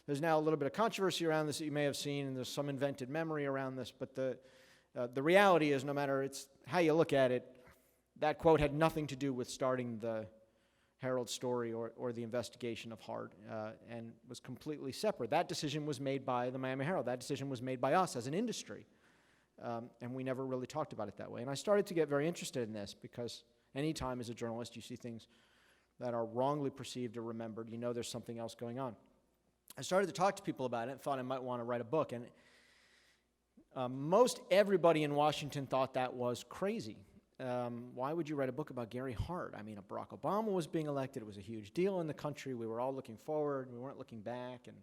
There's now a little bit of controversy around this that you may have seen, and there's some invented memory around this, but the reality is, no matter how you look at it, that quote had nothing to do with starting the Herald story or the investigation of Hart, and was completely separate. That decision was made by the Miami Herald. That decision was made by us as an industry, and we never really talked about it that way. And I started to get very interested in this because anytime as a journalist you see things that are wrongly perceived or remembered, you know there's something else going on. I started to talk to people about it and thought I might want to write a book, and most everybody in Washington thought that was crazy. Why would you write a book about Gary Hart? I mean, Barack Obama was being elected. It was a huge deal in the country. We were all looking forward. We weren't looking back. And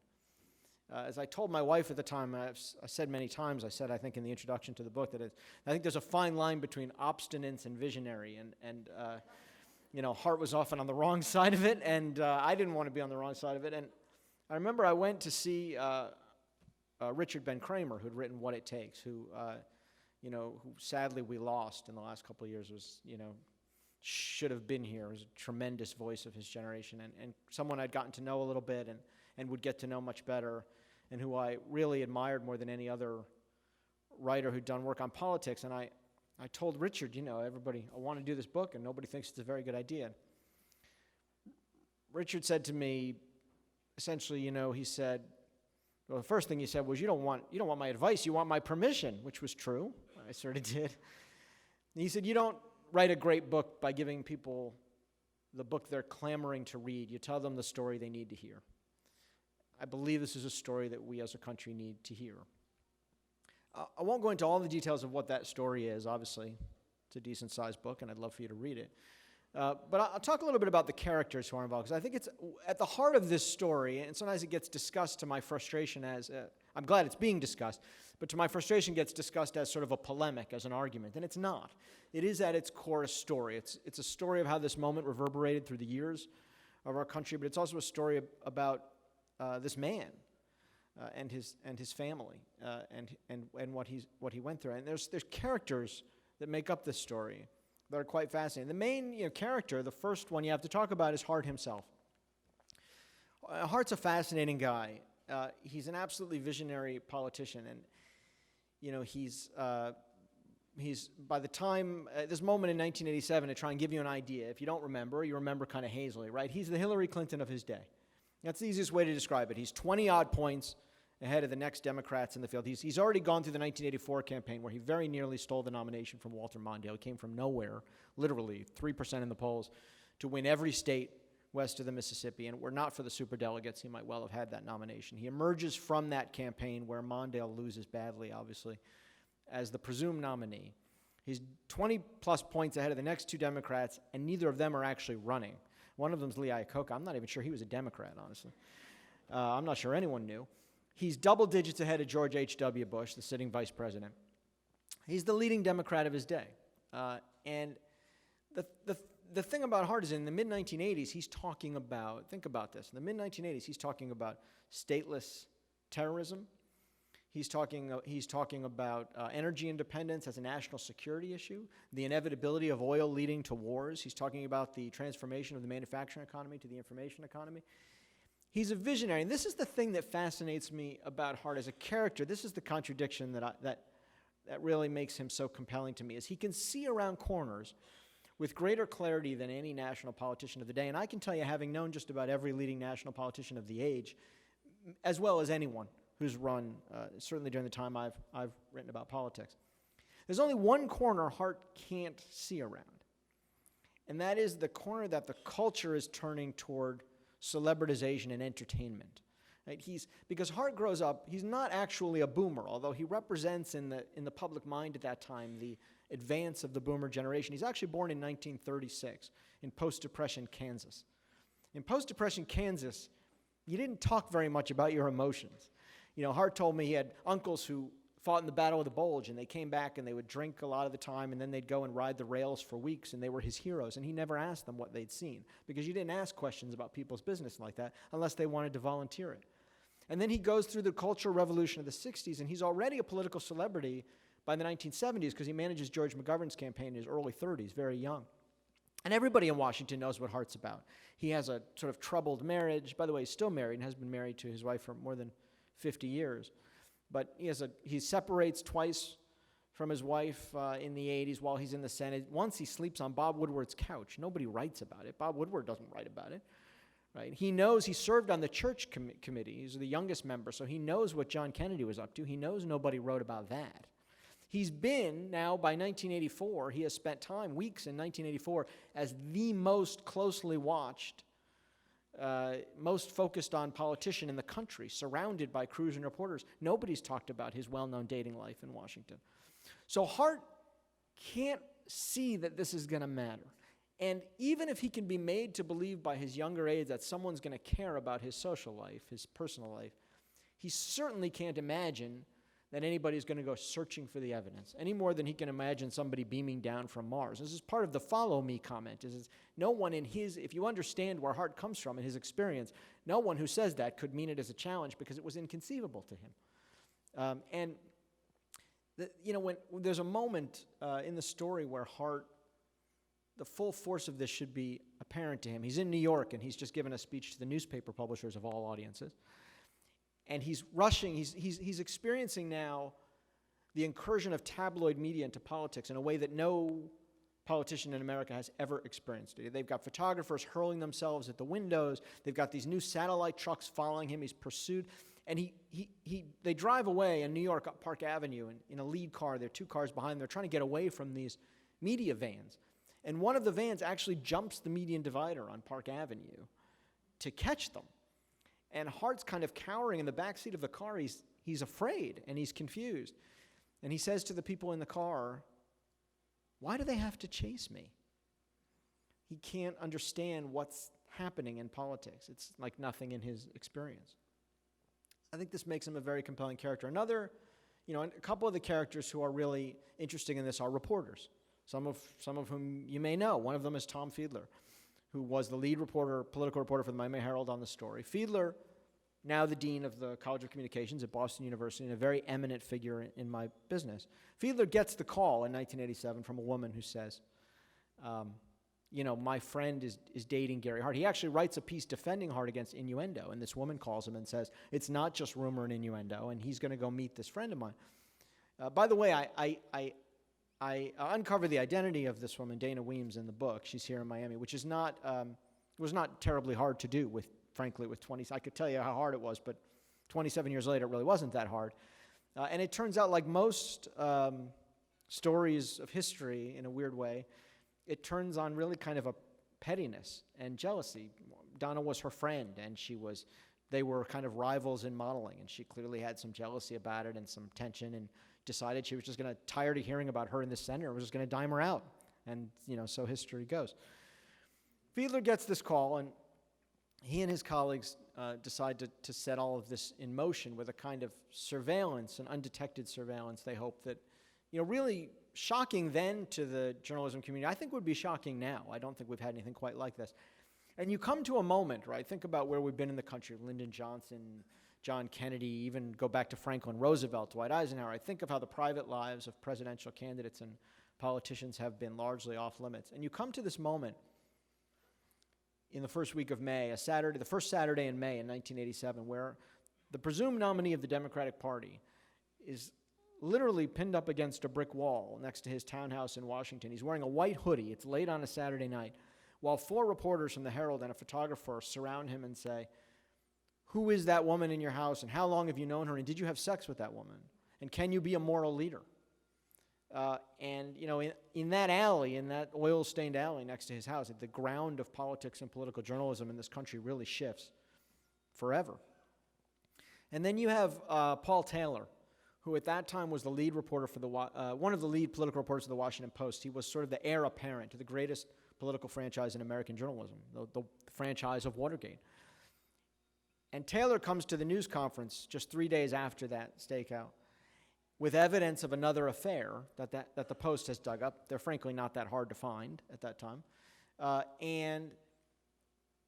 as I told my wife at the time, I said many times, I think in the introduction to the book, that I think there's a fine line between obstinance and visionary. And Hart was often on the wrong side of it, and I didn't want to be on the wrong side of it. And I remember I went to see Richard Ben Kramer, who'd written What It Takes, who sadly we lost in the last couple of years, should have been here, was a tremendous voice of his generation, and someone I'd gotten to know a little bit and would get to know much better, and who I really admired more than any other writer who'd done work on politics. And I told Richard, everybody, I want to do this book, and nobody thinks it's a very good idea. Richard said to me, essentially, he said, well, the first thing he said was, you don't want my advice, you want my permission, which was true. I sort of did. And he said, you don't write a great book by giving people the book they're clamoring to read. You tell them the story they need to hear. I believe this is a story that we as a country need to hear. I won't go into all the details of what that story is. Obviously, it's a decent-sized book, and I'd love for you to read it. But I'll talk a little bit about the characters who are involved, because I think it's at the heart of this story, and sometimes it gets discussed to my frustration as, I'm glad it's being discussed, but to my frustration gets discussed as sort of a polemic, as an argument, and it's not. It is at its core a story. It's a story of how this moment reverberated through the years of our country, but it's also a story about this man and his family and what he went through. And there's characters that make up this story that are quite fascinating. The main character, the first one you have to talk about, is Hart himself. Hart's a fascinating guy. He's an absolutely visionary politician, and he's by the time this moment in 1987, to try and give you an idea, if you don't remember, you remember kind of hazily, right? He's the Hillary Clinton of his day. That's the easiest way to describe it. He's 20-odd points ahead of the next Democrats in the field. He's already gone through the 1984 campaign where he very nearly stole the nomination from Walter Mondale. He came from nowhere, literally 3% in the polls, to win every state west of the Mississippi. And were not for the superdelegates, he might well have had that nomination. He emerges from that campaign where Mondale loses badly, obviously, as the presumed nominee. He's 20-plus points ahead of the next two Democrats, and neither of them are actually running. One of them is Lee Iacocca. I'm not even sure he was a Democrat, honestly. I'm not sure anyone knew. He's double digits ahead of George H.W. Bush, the sitting vice president. He's the leading Democrat of his day. And the thing about Hart is in the mid-1980s, he's talking about, think about this, in the mid-1980s, he's talking about stateless terrorism. He's talking about energy independence as a national security issue, the inevitability of oil leading to wars. He's talking about the transformation of the manufacturing economy to the information economy. He's a visionary, and this is the thing that fascinates me about Hart as a character. This is the contradiction that really makes him so compelling to me, is he can see around corners with greater clarity than any national politician of the day. And I can tell you, having known just about every leading national politician of the age, as well as anyone who's run, certainly during the time I've written about politics, there's only one corner Hart can't see around, and that is the corner that the culture is turning toward celebritization and entertainment. Right? Because Hart grows up, he's not actually a boomer, although he represents in the public mind at that time the advance of the boomer generation. He's actually born in 1936 in post-Depression Kansas. In post-Depression Kansas, you didn't talk very much about your emotions. Hart told me he had uncles who fought in the Battle of the Bulge, and they came back and they would drink a lot of the time, and then they'd go and ride the rails for weeks, and they were his heroes, and he never asked them what they'd seen, because you didn't ask questions about people's business like that unless they wanted to volunteer it. And then he goes through the Cultural Revolution of the 60s, and he's already a political celebrity by the 1970s because he manages George McGovern's campaign in his early 30s, very young. And everybody in Washington knows what Hart's about. He has a sort of troubled marriage. By the way, he's still married and has been married to his wife for more than 50 years. But he separates twice from his wife in the 80s while he's in the Senate. Once he sleeps on Bob Woodward's couch. Nobody writes about it. Bob Woodward doesn't write about it. Right? He knows he served on the church committee. He's the youngest member, so he knows what John Kennedy was up to. He knows nobody wrote about that. He's been, now by 1984, he has spent weeks in 1984, as the most closely watched, most focused on politician in the country, surrounded by crews and reporters. Nobody's talked about his well-known dating life in Washington. So Hart can't see that this is going to matter. And even if he can be made to believe by his younger aides that someone's going to care about his social life, his personal life, he certainly can't imagine that anybody's going to go searching for the evidence, any more than he can imagine somebody beaming down from Mars. This is part of the follow me comment, is no one in his, if you understand where Hart comes from in his experience, no one who says that could mean it as a challenge because it was inconceivable to him. When there's a moment in the story where Hart, the full force of this should be apparent to him. He's in New York, and he's just given a speech to the newspaper publishers of all audiences. And he's rushing, he's experiencing now the incursion of tabloid media into politics in a way that no politician in America has ever experienced it. They've got photographers hurling themselves at the windows. They've got these new satellite trucks following him. He's pursued. And they drive away in New York up Park Avenue in a lead car. There are two cars behind them. They're trying to get away from these media vans. And one of the vans actually jumps the median divider on Park Avenue to catch them. And Hart's kind of cowering in the backseat of the car. He's afraid and he's confused. And he says to the people in the car, "Why do they have to chase me?" He can't understand what's happening in politics. It's like nothing in his experience. I think this makes him a very compelling character. A couple of the characters who are really interesting in this are reporters, some of whom you may know. One of them is Tom Fiedler, who was the lead political reporter for the Miami Herald on the story. Fiedler, now the dean of the College of Communications at Boston University and a very eminent figure in my business. Fiedler gets the call in 1987 from a woman who says, my friend is dating Gary Hart. He actually writes a piece defending Hart against innuendo, and this woman calls him and says, it's not just rumor and innuendo, and he's going to go meet this friend of mine. By the way, I uncover the identity of this woman, Dana Weems, in the book. She's here in Miami, which is was not terribly hard to do with 20. I could tell you how hard it was, but 27 years later, it really wasn't that hard. And it turns out, like most stories of history, in a weird way, it turns on really kind of a pettiness and jealousy. Donna was her friend, and they were kind of rivals in modeling, and she clearly had some jealousy about it and some tension, and decided she was just going to, tired of hearing about her in the center, was just going to dime her out. And, so history goes. Fiedler gets this call, and he and his colleagues decide to set all of this in motion with a kind of surveillance, an undetected surveillance, they hope that, really shocking then to the journalism community, I think would be shocking now. I don't think we've had anything quite like this. And you come to a moment, right? Think about where we've been in the country, Lyndon Johnson, John Kennedy, even go back to Franklin Roosevelt, Dwight Eisenhower. I think of how the private lives of presidential candidates and politicians have been largely off limits. And you come to this moment in the first week of May, the first Saturday in May in 1987, where the presumed nominee of the Democratic Party is literally pinned up against a brick wall next to his townhouse in Washington. He's wearing a white hoodie. It's late on a Saturday night, while 4 reporters from the Herald and a photographer surround him and say, "Who is that woman in your house, and how long have you known her, and did you have sex with that woman? And can you be a moral leader?" In that alley, in that oil-stained alley next to his house, the ground of politics and political journalism in this country really shifts forever. And then you have Paul Taylor, who at that time was the lead reporter for one of the lead political reporters of the Washington Post. He was sort of the heir apparent to the greatest political franchise in American journalism, the franchise of Watergate. And Taylor comes to the news conference just 3 days after that stakeout with evidence of another affair that the Post has dug up. They're frankly not that hard to find at that time. And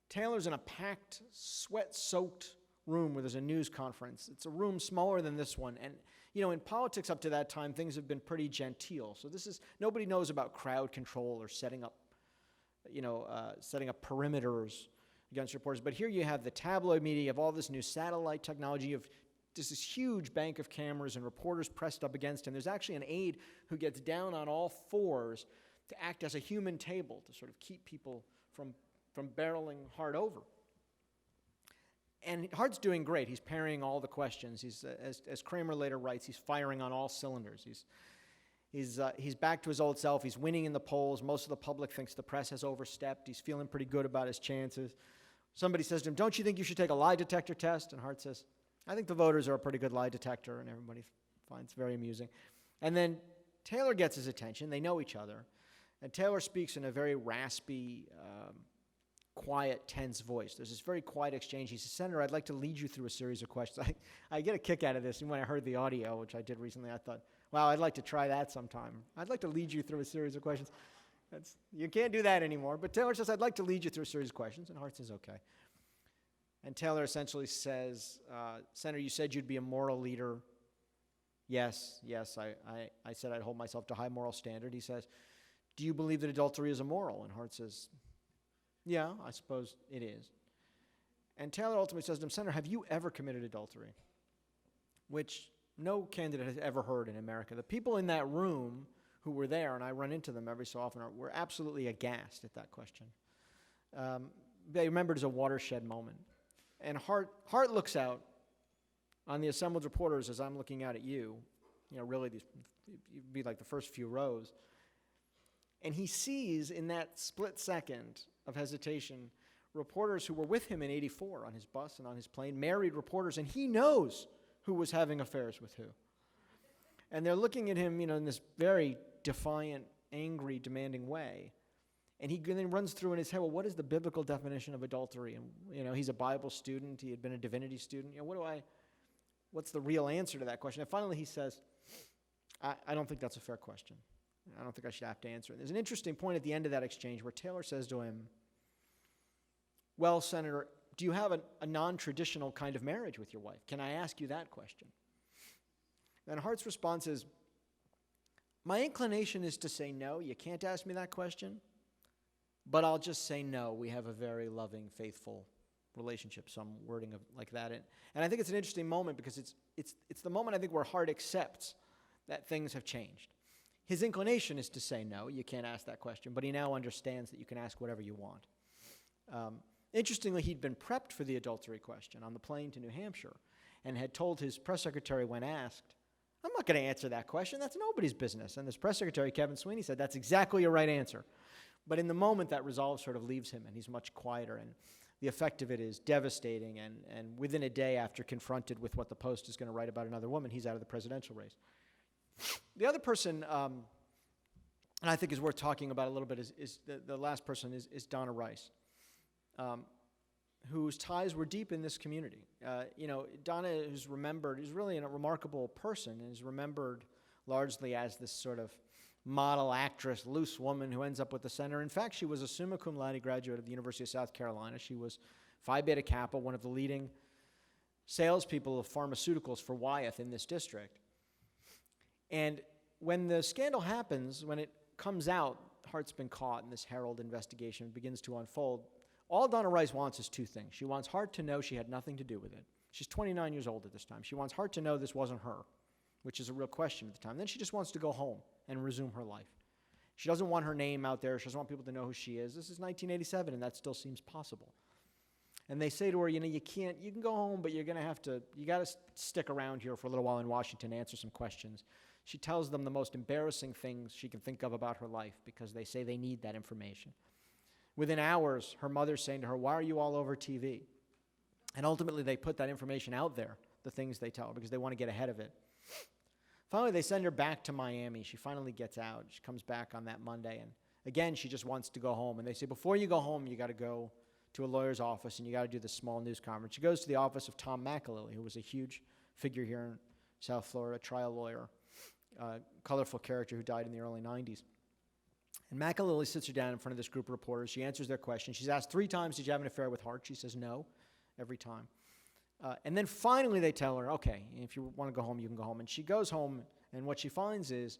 Taylor's in a packed, sweat-soaked room where there's a news conference. It's a room smaller than this one. And, in politics up to that time, things have been pretty genteel. So nobody knows about crowd control or setting up, setting up perimeters against reporters. But here you have the tabloid media, you have all this new satellite technology, you have just this huge bank of cameras and reporters pressed up against him. There's actually an aide who gets down on all fours to act as a human table to sort of keep people from barreling Hart over. And Hart's doing great. He's parrying all the questions. He's, as Kramer later writes, he's firing on all cylinders. He's back to his old self. He's winning in the polls. Most of the public thinks the press has overstepped. He's feeling pretty good about his chances. Somebody says to him, "Don't you think you should take a lie detector test?" And Hart says, "I think the voters are a pretty good lie detector," and everybody finds it very amusing. And then Taylor gets his attention. They know each other. And Taylor speaks in a very raspy, quiet, tense voice. There's this very quiet exchange. He says, "Senator, I'd like to lead you through a series of questions." I get a kick out of this. And when I heard the audio, which I did recently, I thought, wow, I'd like to try that sometime. I'd like to lead you through a series of questions. You can't do that anymore. But Taylor says, "I'd like to lead you through a series of questions." And Hart says, "Okay." And Taylor essentially says, "Senator, you said you'd be a moral leader." Yes, I said I'd hold myself to a high moral standard. He says, "Do you believe that adultery is immoral?" And Hart says, "Yeah, I suppose it is." And Taylor ultimately says to him, "Senator, have you ever committed adultery?" Which no candidate has ever heard in America. The people in that room who were there, and I run into them every so often, were absolutely aghast at that question. They remember it as a watershed moment. And Hart looks out on the assembled reporters as I'm looking out at you. Really, you'd be like the first few rows. And he sees in that split second of hesitation reporters who were with him in '84 on his bus and on his plane, married reporters, and he knows who was having affairs with who. And they're looking at him, in this very defiant, angry, demanding way. And he then runs through in his head, well, what is the biblical definition of adultery? And, he's a Bible student. He had been a divinity student. What's the real answer to that question? And finally he says, I don't think that's a fair question. I don't think I should have to answer it. There's an interesting point at the end of that exchange where Taylor says to him, "Well, Senator, do you have a non-traditional kind of marriage with your wife? Can I ask you that question?" And Hart's response is, "My inclination is to say no. You can't ask me that question. But I'll just say no. We have a very loving, faithful relationship," some wording like that. And I think it's an interesting moment because it's the moment I think where Hart accepts that things have changed. His inclination is to say no, you can't ask that question, but he now understands that you can ask whatever you want. Interestingly, he'd been prepped for the adultery question on the plane to New Hampshire and had told his press secretary when asked, "I'm not going to answer that question. That's nobody's business." And this press secretary, Kevin Sweeney, said, "That's exactly your right answer." But in the moment, that resolve sort of leaves him, and he's much quieter. And the effect of it is devastating. And within a day after confronted with what the Post is going to write about another woman, he's out of the presidential race. The other person, and I think is worth talking about a little bit, is the last person is Donna Rice, whose ties were deep in this community. Donna is remembered, is really a remarkable person, and is remembered largely as this sort of model actress, loose woman who ends up with the center. In fact, she was a summa cum laude graduate of the University of South Carolina. She was Phi Beta Kappa, one of the leading salespeople of pharmaceuticals for Wyeth in this district. And when the scandal happens, when it comes out, Hart's been caught, and this Herald investigation begins to unfold, all Donna Rice wants is two things. She wants Hart to know she had nothing to do with it. She's 29 years old at this time. She wants Hart to know this wasn't her, which is a real question at the time. Then she just wants to go home and resume her life. She doesn't want her name out there. She doesn't want people to know who she is. This is 1987, and that still seems possible. And they say to her, you can go home, but you got to stick around here for a little while in Washington and answer some questions. She tells them the most embarrassing things she can think of about her life because they say they need that information. Within hours, her mother's saying to her, "Why are you all over TV?" And ultimately, they put that information out there, the things they tell her, because they want to get ahead of it. Finally, they send her back to Miami. She finally gets out. She comes back on that Monday, and again, she just wants to go home. And they say, before you go home, you got to go to a lawyer's office, and you got to do this small news conference. She goes to the office of Tom McAlilley, who was a huge figure here in South Florida, trial lawyer, colorful character who died in the early 90s. And McAlilley sits her down in front of this group of reporters. She answers their questions. She's asked 3 times, "Did you have an affair with Hart?" She says no, every time. And then finally they tell her, "Okay, if you want to go home, you can go home." And she goes home, and what she finds is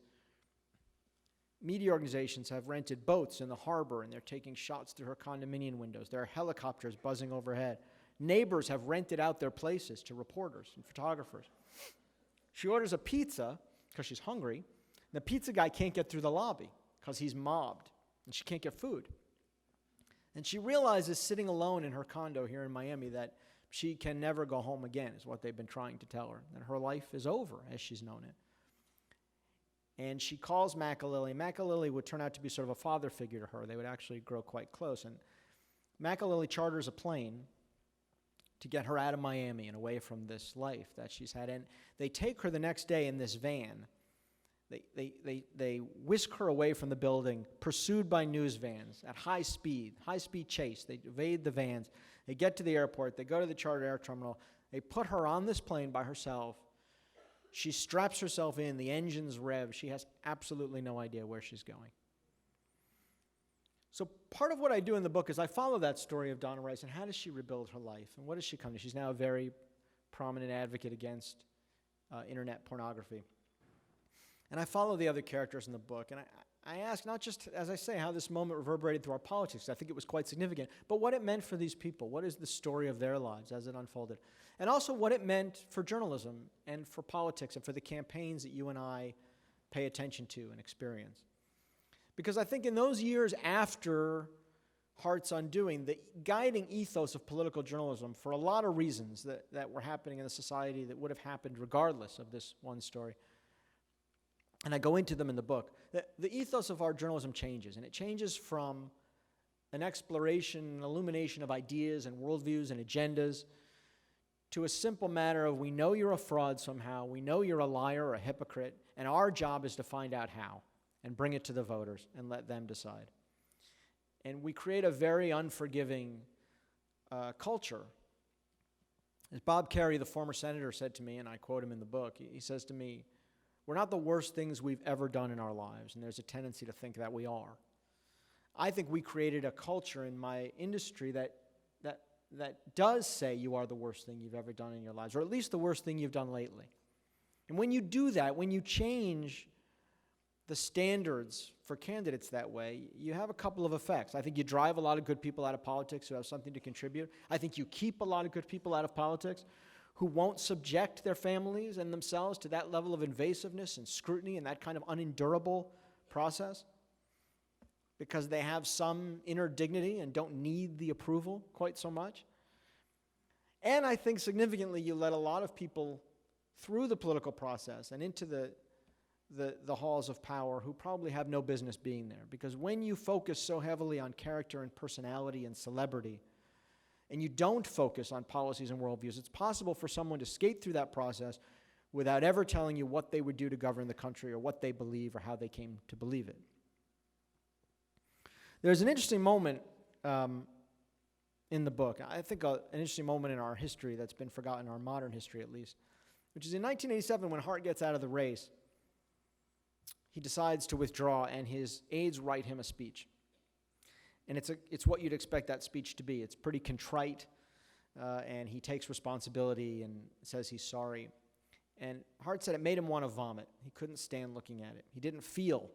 media organizations have rented boats in the harbor, and they're taking shots through her condominium windows. There are helicopters buzzing overhead. Neighbors have rented out their places to reporters and photographers. She orders a pizza because she's hungry. And the pizza guy can't get through the lobby because he's mobbed, and she can't get food. And she realizes, sitting alone in her condo here in Miami, that she can never go home again, is what they've been trying to tell her, that her life is over as she's known it. And she calls Makalili. Makalili would turn out to be sort of a father figure to her. They would actually grow quite close. And Makalili charters a plane to get her out of Miami and away from this life that she's had. And they take her the next day in this van. They whisk her away from the building, pursued by news vans at high speed chase. They evade the vans. They get to the airport. They go to the charter air terminal. They put her on this plane by herself. She straps herself in. The engines rev. She has absolutely no idea where she's going. So part of what I do in the book is I follow that story of Donna Rice and how does she rebuild her life and what does she come to? She's now a very prominent advocate against internet pornography. And I follow the other characters in the book, and I ask not just, as I say, how this moment reverberated through our politics. I think it was quite significant, but what it meant for these people. What is the story of their lives as it unfolded? And also what it meant for journalism and for politics and for the campaigns that you and I pay attention to and experience. Because I think in those years after Hart's undoing, the guiding ethos of political journalism, for a lot of reasons that were happening in the society that would have happened regardless of this one story, and I go into them in the book, the ethos of our journalism changes, and it changes from an exploration, an illumination of ideas and worldviews and agendas to a simple matter of we know you're a fraud somehow, we know you're a liar or a hypocrite, and our job is to find out how and bring it to the voters and let them decide. And we create a very unforgiving culture. As Bob Kerrey, the former senator, said to me, and I quote him in the book, he says to me, "We're not the worst things we've ever done in our lives," and there's a tendency to think that we are. I think we created a culture in my industry that does say you are the worst thing you've ever done in your lives, or at least the worst thing you've done lately. And when you do that, when you change the standards for candidates that way, you have a couple of effects. I think you drive a lot of good people out of politics who have something to contribute. I think you keep a lot of good people out of politics who won't subject their families and themselves to that level of invasiveness and scrutiny and that kind of unendurable process because they have some inner dignity and don't need the approval quite so much. And I think significantly you let a lot of people through the political process and into the halls of power who probably have no business being there. Because when you focus so heavily on character and personality and celebrity, and you don't focus on policies and worldviews, it's possible for someone to skate through that process without ever telling you what they would do to govern the country or what they believe or how they came to believe it. There's an interesting moment in the book, I think an interesting moment in our history that's been forgotten, our modern history at least, which is in 1987 when Hart gets out of the race. He decides to withdraw, and his aides write him a speech. And it's what you'd expect that speech to be. It's pretty contrite, and he takes responsibility and says he's sorry. And Hart said it made him want to vomit. He couldn't stand looking at it. He didn't feel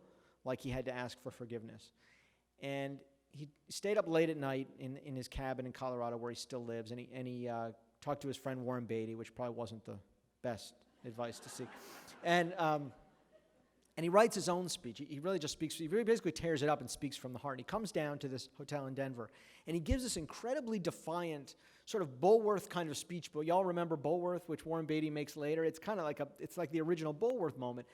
like he had to ask for forgiveness. And he stayed up late at night in his cabin in Colorado where he still lives, and he talked to his friend Warren Beatty, which probably wasn't the best advice to seek. And he writes his own speech. He really just speaks, he really basically tears it up and speaks from the heart. And he comes down to this hotel in Denver, and he gives this incredibly defiant, sort of Bulworth kind of speech. But y'all remember Bulworth, which Warren Beatty makes later? It's kind of like it's like the original Bulworth moment.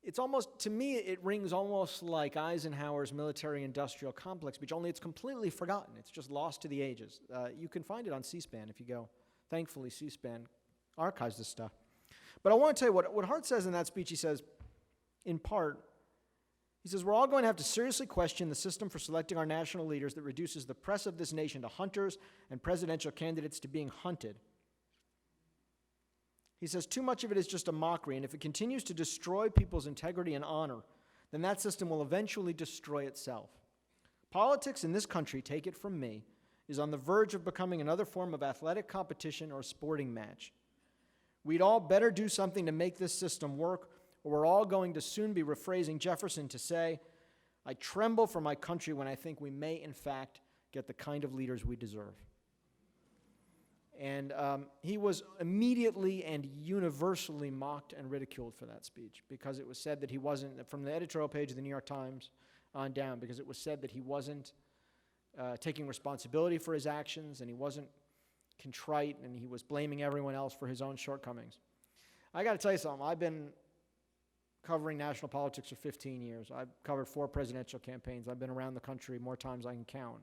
It's almost, to me, it rings almost like Eisenhower's military-industrial complex speech, only it's completely forgotten. It's just lost to the ages. You can find it on C-SPAN if you go. Thankfully, C-SPAN archives this stuff. But I want to tell you what Hart says in that speech. He says, in part, he says, we're all going to have to seriously question the system for selecting our national leaders that reduces the press of this nation to hunters and presidential candidates to being hunted. He says, too much of it is just a mockery, and if it continues to destroy people's integrity and honor, then that system will eventually destroy itself. Politics in this country, take it from me, is on the verge of becoming another form of athletic competition or sporting match. We'd all better do something to make this system work, or we're all going to soon be rephrasing Jefferson to say, I tremble for my country when I think we may, in fact, get the kind of leaders we deserve. And he was immediately and universally mocked and ridiculed for that speech because it was said that he wasn't, from the editorial page of the New York Times on down, because it was said that he wasn't taking responsibility for his actions, and he wasn't contrite, and he was blaming everyone else for his own shortcomings. I got to tell you something. I've been covering national politics for 15 years. I've covered 4 presidential campaigns. I've been around the country more times than I can count.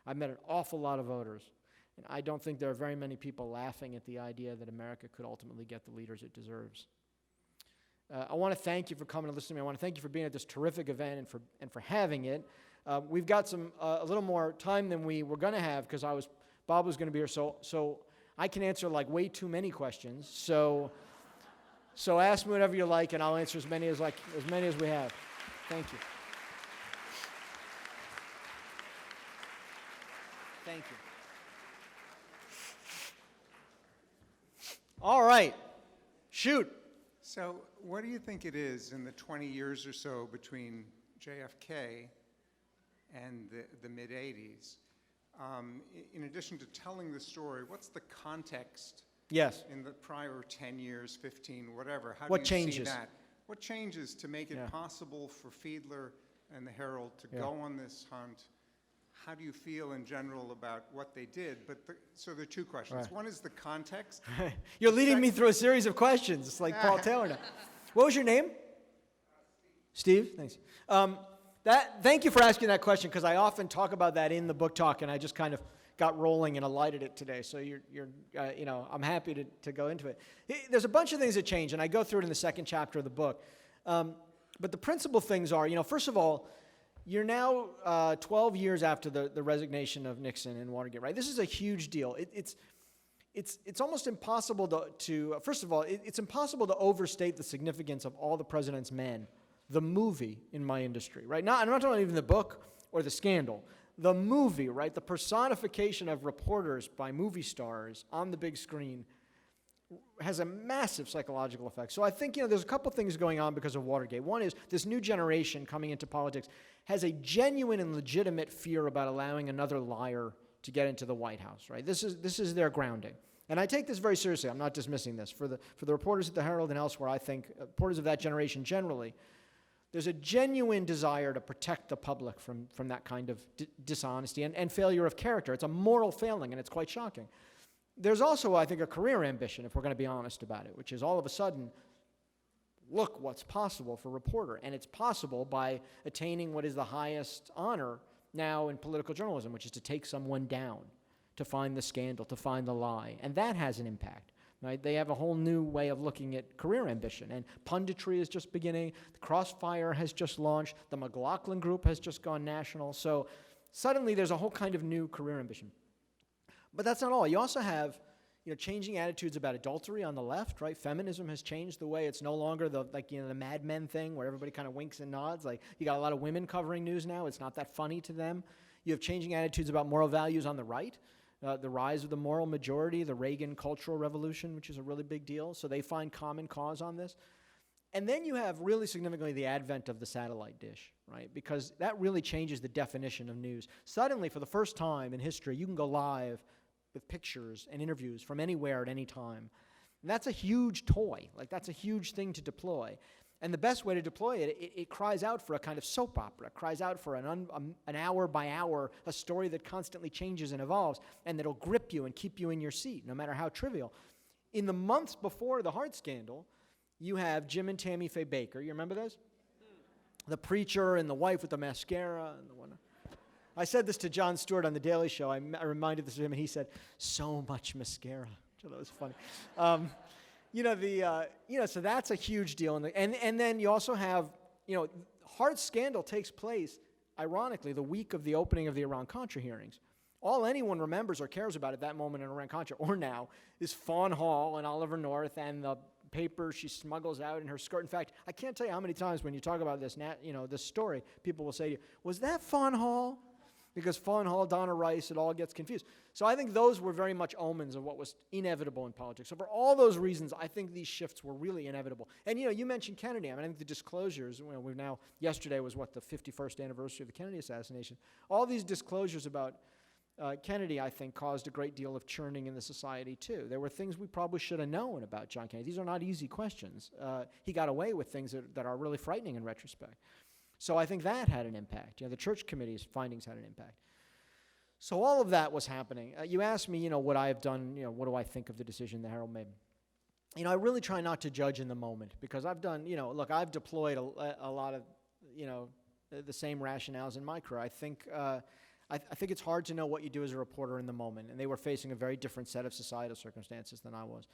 I've met an awful lot of voters, and I don't think there are very many people laughing at the idea that America could ultimately get the leaders it deserves. I want to thank you for coming and listening to me. I want to thank you for being at this terrific event and for having it. We've got a little more time than we were going to have because Bob was going to be here, so I can answer like way too many questions. So ask me whatever you like, and I'll answer as many as we have. Thank you. Thank you. All right, shoot. So what do you think it is in the 20 years or so between JFK and the mid-'80s? In addition to telling the story, what's the context? Yes. In the prior 10 years, 15, whatever? How What do you changes? see that? What changes to make it possible for Fiedler and the Herald to go on this hunt? How do you feel in general about what they did? So there are 2 questions. Right. One is the context. You're leading me through a series of questions. It's like Paul Taylor now. What was your name? Steve? Thanks. Thank you for asking that question, because I often talk about that in the book talk, and I just kind of got rolling and alighted it today. So I'm happy to go into it. There's a bunch of things that change, and I go through it in the second chapter of the book. But the principal things are, first of all, you're now 12 years after the resignation of Nixon and Watergate, right? This is a huge deal. It's almost impossible to first of all, it's impossible to overstate the significance of All the President's Men, the movie in my industry, right? I'm not talking about even the book or the scandal. The movie, right? The personification of reporters by movie stars on the big screen has a massive psychological effect. So I think, there's a couple things going on because of Watergate. One is this new generation coming into politics has a genuine and legitimate fear about allowing another liar to get into the White House, right? This is their grounding. And I take this very seriously. I'm not dismissing this. For the reporters at the Herald and elsewhere, I think reporters of that generation generally, there's a genuine desire to protect the public from that kind of dishonesty and failure of character. It's a moral failing, and it's quite shocking. There's also, I think, a career ambition, if we're going to be honest about it, which is all of a sudden, look what's possible for a reporter. And it's possible by attaining what is the highest honor now in political journalism, which is to take someone down, to find the scandal, to find the lie. And that has an impact. Right? They have a whole new way of looking at career ambition. And punditry is just beginning. The Crossfire has just launched. The McLaughlin Group has just gone national. So suddenly there's a whole kind of new career ambition. But that's not all. You also have changing attitudes about adultery on the left, right? Feminism has changed the way it's no longer the Mad Men thing where everybody kind of winks and nods. Like, you got a lot of women covering news now. It's not that funny to them. You have changing attitudes about moral values on the right. The rise of the moral majority, the Reagan Cultural Revolution, which is a really big deal. So they find common cause on this. And then you have really significantly the advent of the satellite dish, right? Because that really changes the definition of news. Suddenly, for the first time in history, you can go live with pictures and interviews from anywhere at any time. And that's a huge toy. Like, that's a huge thing to deploy. And the best way to deploy it, it cries out for a kind of soap opera. It cries out for an hour by hour, a story that constantly changes and evolves, and that'll grip you and keep you in your seat, no matter how trivial. In the months before the Hart scandal, you have Jim and Tammy Faye Baker. You remember those? The preacher and the wife with the mascara and the one. I said this to Jon Stewart on The Daily Show. I reminded this of him, and he said, "So much mascara." So that was funny. So that's a huge deal. And then you also have, Hart's scandal takes place, ironically, the week of the opening of the Iran-Contra hearings. All anyone remembers or cares about at that moment in Iran-Contra, or now, is Fawn Hall and Oliver North and the paper she smuggles out in her skirt. In fact, I can't tell you how many times when you talk about this, this story, people will say to you, "Was that Fawn Hall?" because Fawn Hall, Donna Rice, it all gets confused. So I think those were very much omens of what was inevitable in politics. So for all those reasons, I think these shifts were really inevitable. And you mentioned Kennedy. I think the disclosures, we've now, yesterday was the 51st anniversary of the Kennedy assassination. All these disclosures about Kennedy, I think, caused a great deal of churning in the society, too. There were things we probably should have known about John Kennedy. These are not easy questions. He got away with things that are really frightening in retrospect. So I think that had an impact. The Church Committee's findings had an impact. So all of that was happening. You asked me, what I have done, what do I think of the decision the Herald made? I really try not to judge in the moment, because I've done, look, I've deployed a lot of, the same rationales in my career. I think it's hard to know what you do as a reporter in the moment, and they were facing a very different set of societal circumstances than I was.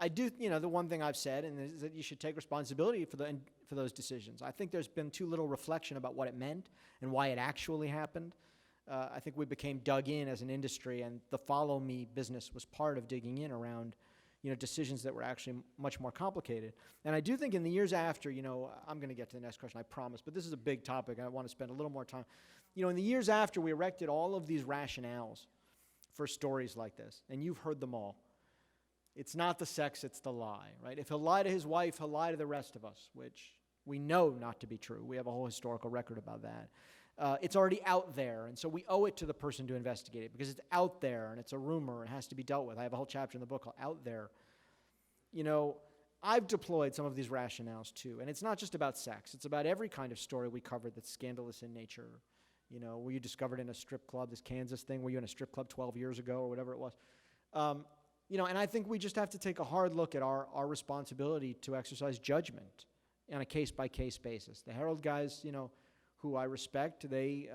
I do, the one thing I've said, and is that you should take responsibility for those decisions. I think there's been too little reflection about what it meant and why it actually happened. I think we became dug in as an industry, and the follow me business was part of digging in around, decisions that were actually much more complicated. And I do think in the years after, I'm going to get to the next question, I promise, but this is a big topic, and I want to spend a little more time. In the years after, we erected all of these rationales for stories like this, and you've heard them all. It's not the sex, it's the lie, right? If he'll lie to his wife, he'll lie to the rest of us, which we know not to be true. We have a whole historical record about that. It's already out there, and so we owe it to the person to investigate it, because it's out there, and it's a rumor, and it has to be dealt with. I have a whole chapter in the book called Out There. I've deployed some of these rationales, too, and it's not just about sex. It's about every kind of story we covered that's scandalous in nature. Were you discovered in a strip club, this Kansas thing? Were you in a strip club 12 years ago, or whatever it was? And I think we just have to take a hard look at our responsibility to exercise judgment on a case-by-case basis. The Herald guys, who I respect, they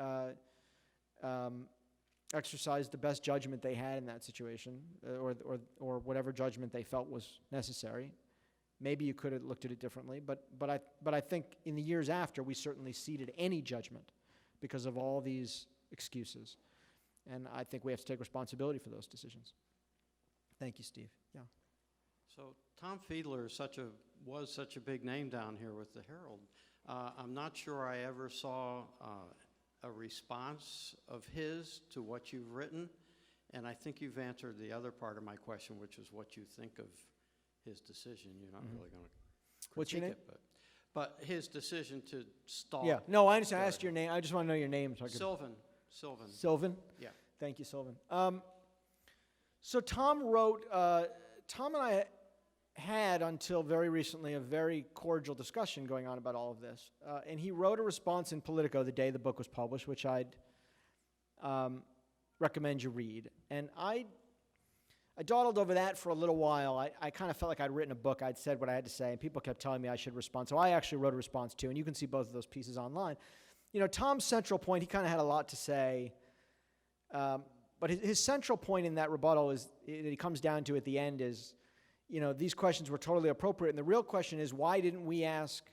exercised the best judgment they had in that situation, or whatever judgment they felt was necessary. Maybe you could have looked at it differently, but I think in the years after, we certainly ceded any judgment because of all these excuses. And I think we have to take responsibility for those decisions. Thank you, Steve. Yeah. So Tom Fiedler was such a big name down here with the Herald. I'm not sure I ever saw a response of his to what you've written, and I think you've answered the other part of my question, which is what you think of his decision. You're not really going to What's your name? it, but his decision to stall. Yeah. No, I understand. I asked your name. I just want to know your name. So I could... Sylvan. Sylvan? Yeah. Thank you, Sylvan. So Tom wrote, Tom and I had until very recently a very cordial discussion going on about all of this. And he wrote a response in Politico the day the book was published, which I'd recommend you read. And I dawdled over that for a little while. I kind of felt like I'd written a book. I'd said what I had to say, and people kept telling me I should respond. So I actually wrote a response too, and you can see both of those pieces online. Tom's central point, he kind of had a lot to say. But his central point in that rebuttal is that he comes down to at the end is, these questions were totally appropriate. And the real question is, why didn't we ask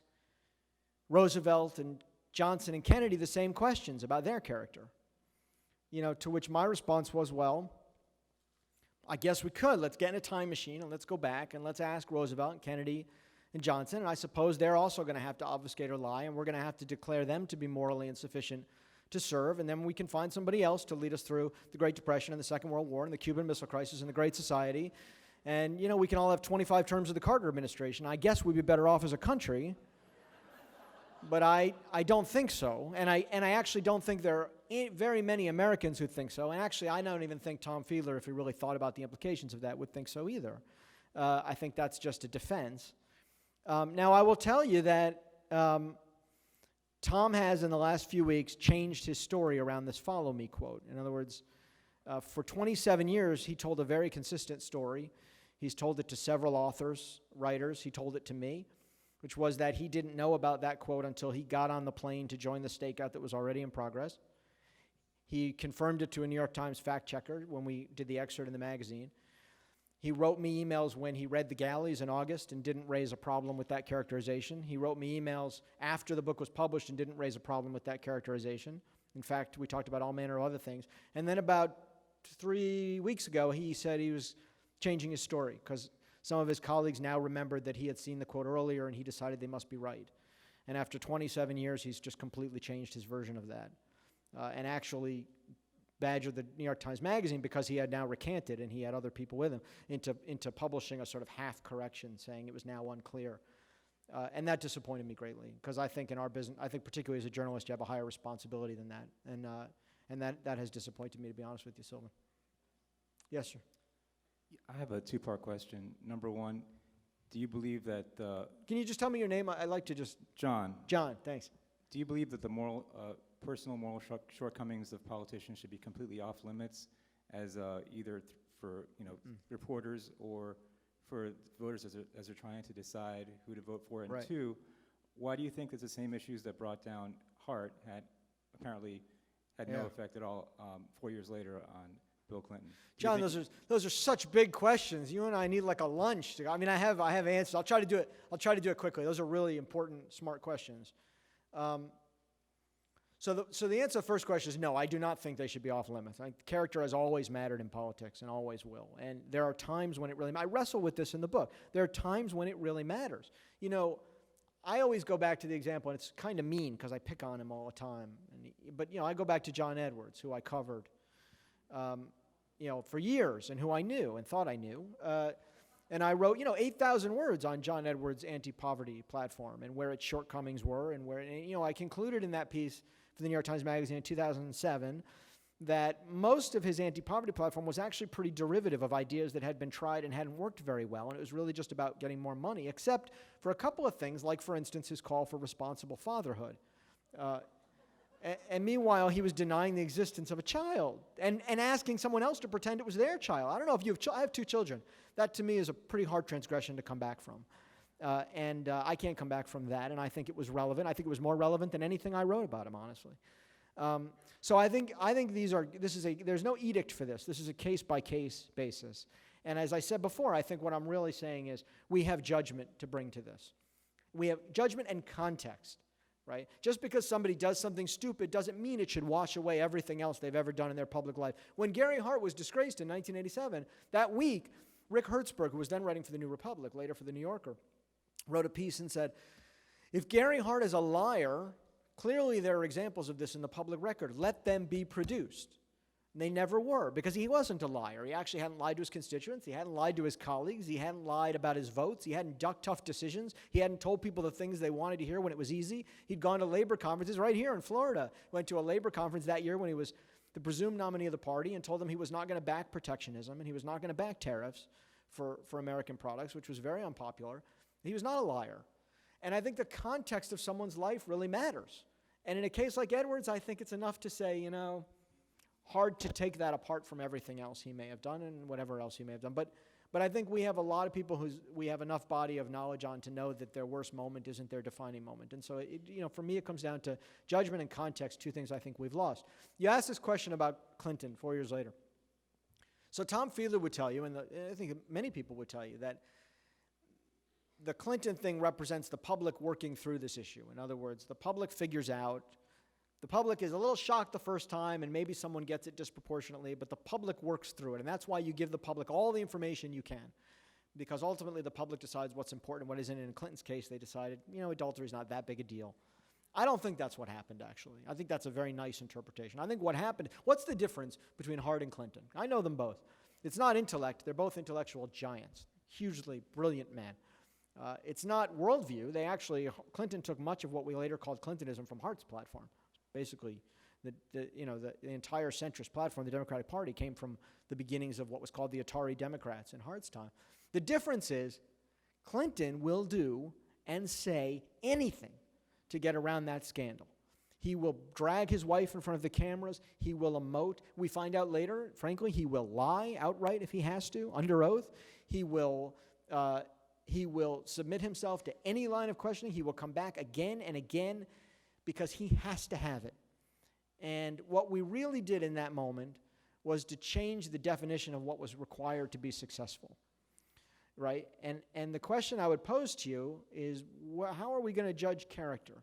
Roosevelt and Johnson and Kennedy the same questions about their character? To which my response was, well, I guess we could. Let's get in a time machine and let's go back and let's ask Roosevelt and Kennedy and Johnson. And I suppose they're also going to have to obfuscate or lie, and we're going to have to declare them to be morally insufficient to serve, and then we can find somebody else to lead us through the Great Depression and the Second World War and the Cuban Missile Crisis and the Great Society. And, we can all have 25 terms of the Carter administration. I guess we'd be better off as a country, but I don't think so. And I actually don't think there are very many Americans who think so. And actually, I don't even think Tom Fiedler, if he really thought about the implications of that, would think so either. I think that's just a defense. Now, I will tell you that Tom has, in the last few weeks, changed his story around this follow me quote. In other words, for 27 years, he told a very consistent story. He's told it to several authors, writers. He told it to me, which was that he didn't know about that quote until he got on the plane to join the stakeout that was already in progress. He confirmed it to a New York Times fact checker when we did the excerpt in the magazine. He wrote me emails when he read The Galleys in August and didn't raise a problem with that characterization. He wrote me emails after the book was published and didn't raise a problem with that characterization. In fact, we talked about all manner of other things. And then about 3 weeks ago, he said he was changing his story because some of his colleagues now remembered that he had seen the quote earlier and he decided they must be right. And after 27 years, he's just completely changed his version of that. and actually badgered the New York Times Magazine because he had now recanted and he had other people with him into publishing a sort of half correction saying it was now unclear. And that disappointed me greatly because I think in our business, I think particularly as a journalist, you have a higher responsibility than that. And that has disappointed me, to be honest with you, Sylvan. Yes, sir. I have a two-part question. Number one, do you believe that Can you just tell me your name? I'd like to just... John, Thanks. do you believe that the personal moral shortcomings of politicians should be completely off limits as either for reporters or for voters as they're trying to decide who to vote for? And Right. two, why do you think that the same issues that brought down Hart apparently had no Yeah. effect at all 4 years later on Bill Clinton? Do you John, think- those are such big questions. You and I need like a lunch. I mean, I have answers. I'll try to do it quickly. Those are really important, smart questions. So the answer to the first question is no, I do not think they should be off limits. Character has always mattered in politics and always will. And there are times when it really I wrestle with this in the book. There are times when it really matters. I always go back to the example, and it's kind of mean because I pick on him all the time. But I go back to John Edwards, who I covered for years and who I knew and thought I knew. And I wrote, 8,000 words on John Edwards' anti-poverty platform and where its shortcomings were and where, I concluded in that piece for the New York Times Magazine in 2007 that most of his anti-poverty platform was actually pretty derivative of ideas that had been tried and hadn't worked very well, and it was really just about getting more money, except for a couple of things, like, for instance, his call for responsible fatherhood. And meanwhile, he was denying the existence of a child and asking someone else to pretend it was their child. I don't know if you have I have two children. That, to me, is a pretty hard transgression to come back from. And I can't come back from that, and I think it was relevant. I think it was more relevant than anything I wrote about him, honestly. So I think there's no edict for this. This is a case-by-case basis. And as I said before, I think what I'm really saying is we have judgment to bring to this. We have judgment and context. Right? Just because somebody does something stupid doesn't mean it should wash away everything else they've ever done in their public life. When Gary Hart was disgraced in 1987, that week, Rick Hertzberg, who was then writing for the New Republic, later for the New Yorker, wrote a piece and said, if Gary Hart is a liar, clearly there are examples of this in the public record. Let them be produced. And they never were, because he wasn't a liar. He actually hadn't lied to his constituents. He hadn't lied to his colleagues. He hadn't lied about his votes. He hadn't ducked tough decisions. He hadn't told people the things they wanted to hear when it was easy. He'd gone to labor conferences right here in Florida. Went to a labor conference that year when he was the presumed nominee of the party and told them he was not going to back protectionism and he was not going to back tariffs for American products, which was very unpopular. He was not a liar. And I think the context of someone's life really matters. And in a case like Edwards, I think it's enough to say, hard to take that apart from everything else he may have done and whatever else he may have done. But I think we have a lot of people we have enough body of knowledge on to know that their worst moment isn't their defining moment. And so, for me, it comes down to judgment and context, two things I think we've lost. You asked this question about Clinton 4 years later. So Tom Fiedler would tell you, and I think many people would tell you, that the Clinton thing represents the public working through this issue. In other words, the public figures out. The public is a little shocked the first time, and maybe someone gets it disproportionately, but the public works through it. And that's why you give the public all the information you can, because ultimately the public decides what's important and what isn't. In Clinton's case, they decided, adultery is not that big a deal. I don't think that's what happened, actually. I think that's a very nice interpretation. I think what happened, what's the difference between Hart and Clinton? I know them both. It's not intellect. They're both intellectual giants, hugely brilliant men. It's not worldview. Clinton took much of what we later called Clintonism from Hart's platform. Basically, the entire centrist platform, the Democratic Party, came from the beginnings of what was called the Atari Democrats in Hart's time. The difference is Clinton will do and say anything to get around that scandal. He will drag his wife in front of the cameras. He will emote. We find out later, frankly, he will lie outright if he has to, under oath. He will submit himself to any line of questioning. He will come back again and again, because he has to have it. And what we really did in that moment was to change the definition of what was required to be successful, right? And the question I would pose to you is, how are we going to judge character?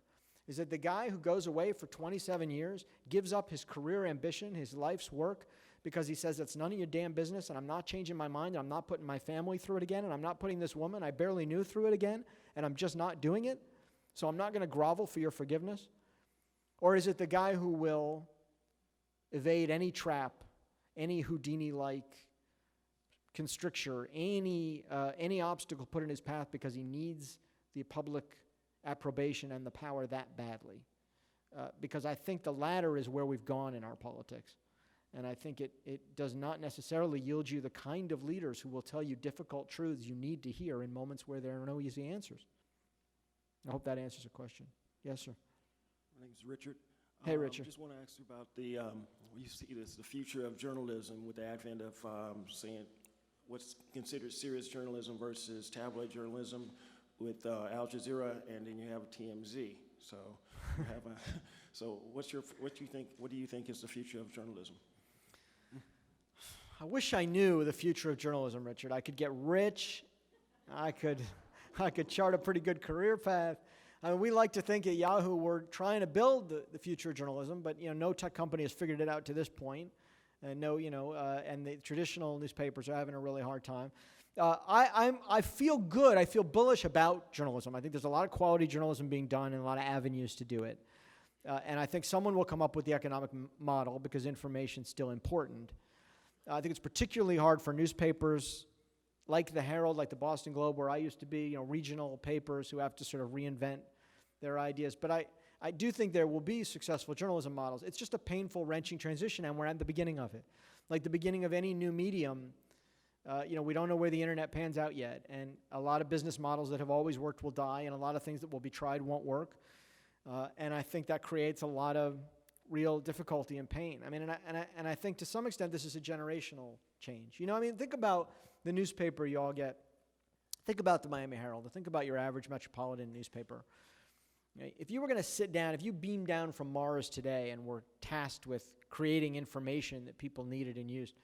Is it the guy who goes away for 27 years, gives up his career ambition, his life's work, because he says it's none of your damn business, and I'm not changing my mind, and I'm not putting my family through it again, and I'm not putting this woman I barely knew through it again, and I'm just not doing it? So I'm not going to grovel for your forgiveness? Or is it the guy who will evade any trap, any Houdini-like constricture, any obstacle put in his path because he needs the public approbation and the power that badly. Because I think the latter is where we've gone in our politics. And I think it does not necessarily yield you the kind of leaders who will tell you difficult truths you need to hear in moments where there are no easy answers. I hope that answers the question. Yes, sir. My name is Richard. Hey, Richard. I just want to ask you about you see this, the future of journalism with the advent of saying what's considered serious journalism versus tabloid journalism with Al Jazeera, and then you have TMZ. So you have so what do you think is the future of journalism? I wish I knew the future of journalism, Richard. I could get rich. I could chart a pretty good career path. I mean, we like to think at Yahoo we're trying to build the future of journalism, but no tech company has figured it out to this point. And and the traditional newspapers are having a really hard time. I feel good. I feel bullish about journalism. I think there's a lot of quality journalism being done and a lot of avenues to do it. And I think someone will come up with the economic model because information's still important. I think it's particularly hard for newspapers like the Herald, like the Boston Globe, where I used to be, regional papers who have to sort of reinvent their ideas. But I do think there will be successful journalism models. It's just a painful, wrenching transition, and we're at the beginning of it. Like the beginning of any new medium, we don't know where the internet pans out yet, and a lot of business models that have always worked will die, and a lot of things that will be tried won't work. And I think that creates a lot of real difficulty and pain. I mean, and I think to some extent this is a generational change. Think about the newspaper you all get. Think about the Miami Herald. Think about your average metropolitan newspaper. If you were going to sit down, if you beamed down from Mars today and were tasked with creating information that people needed and used,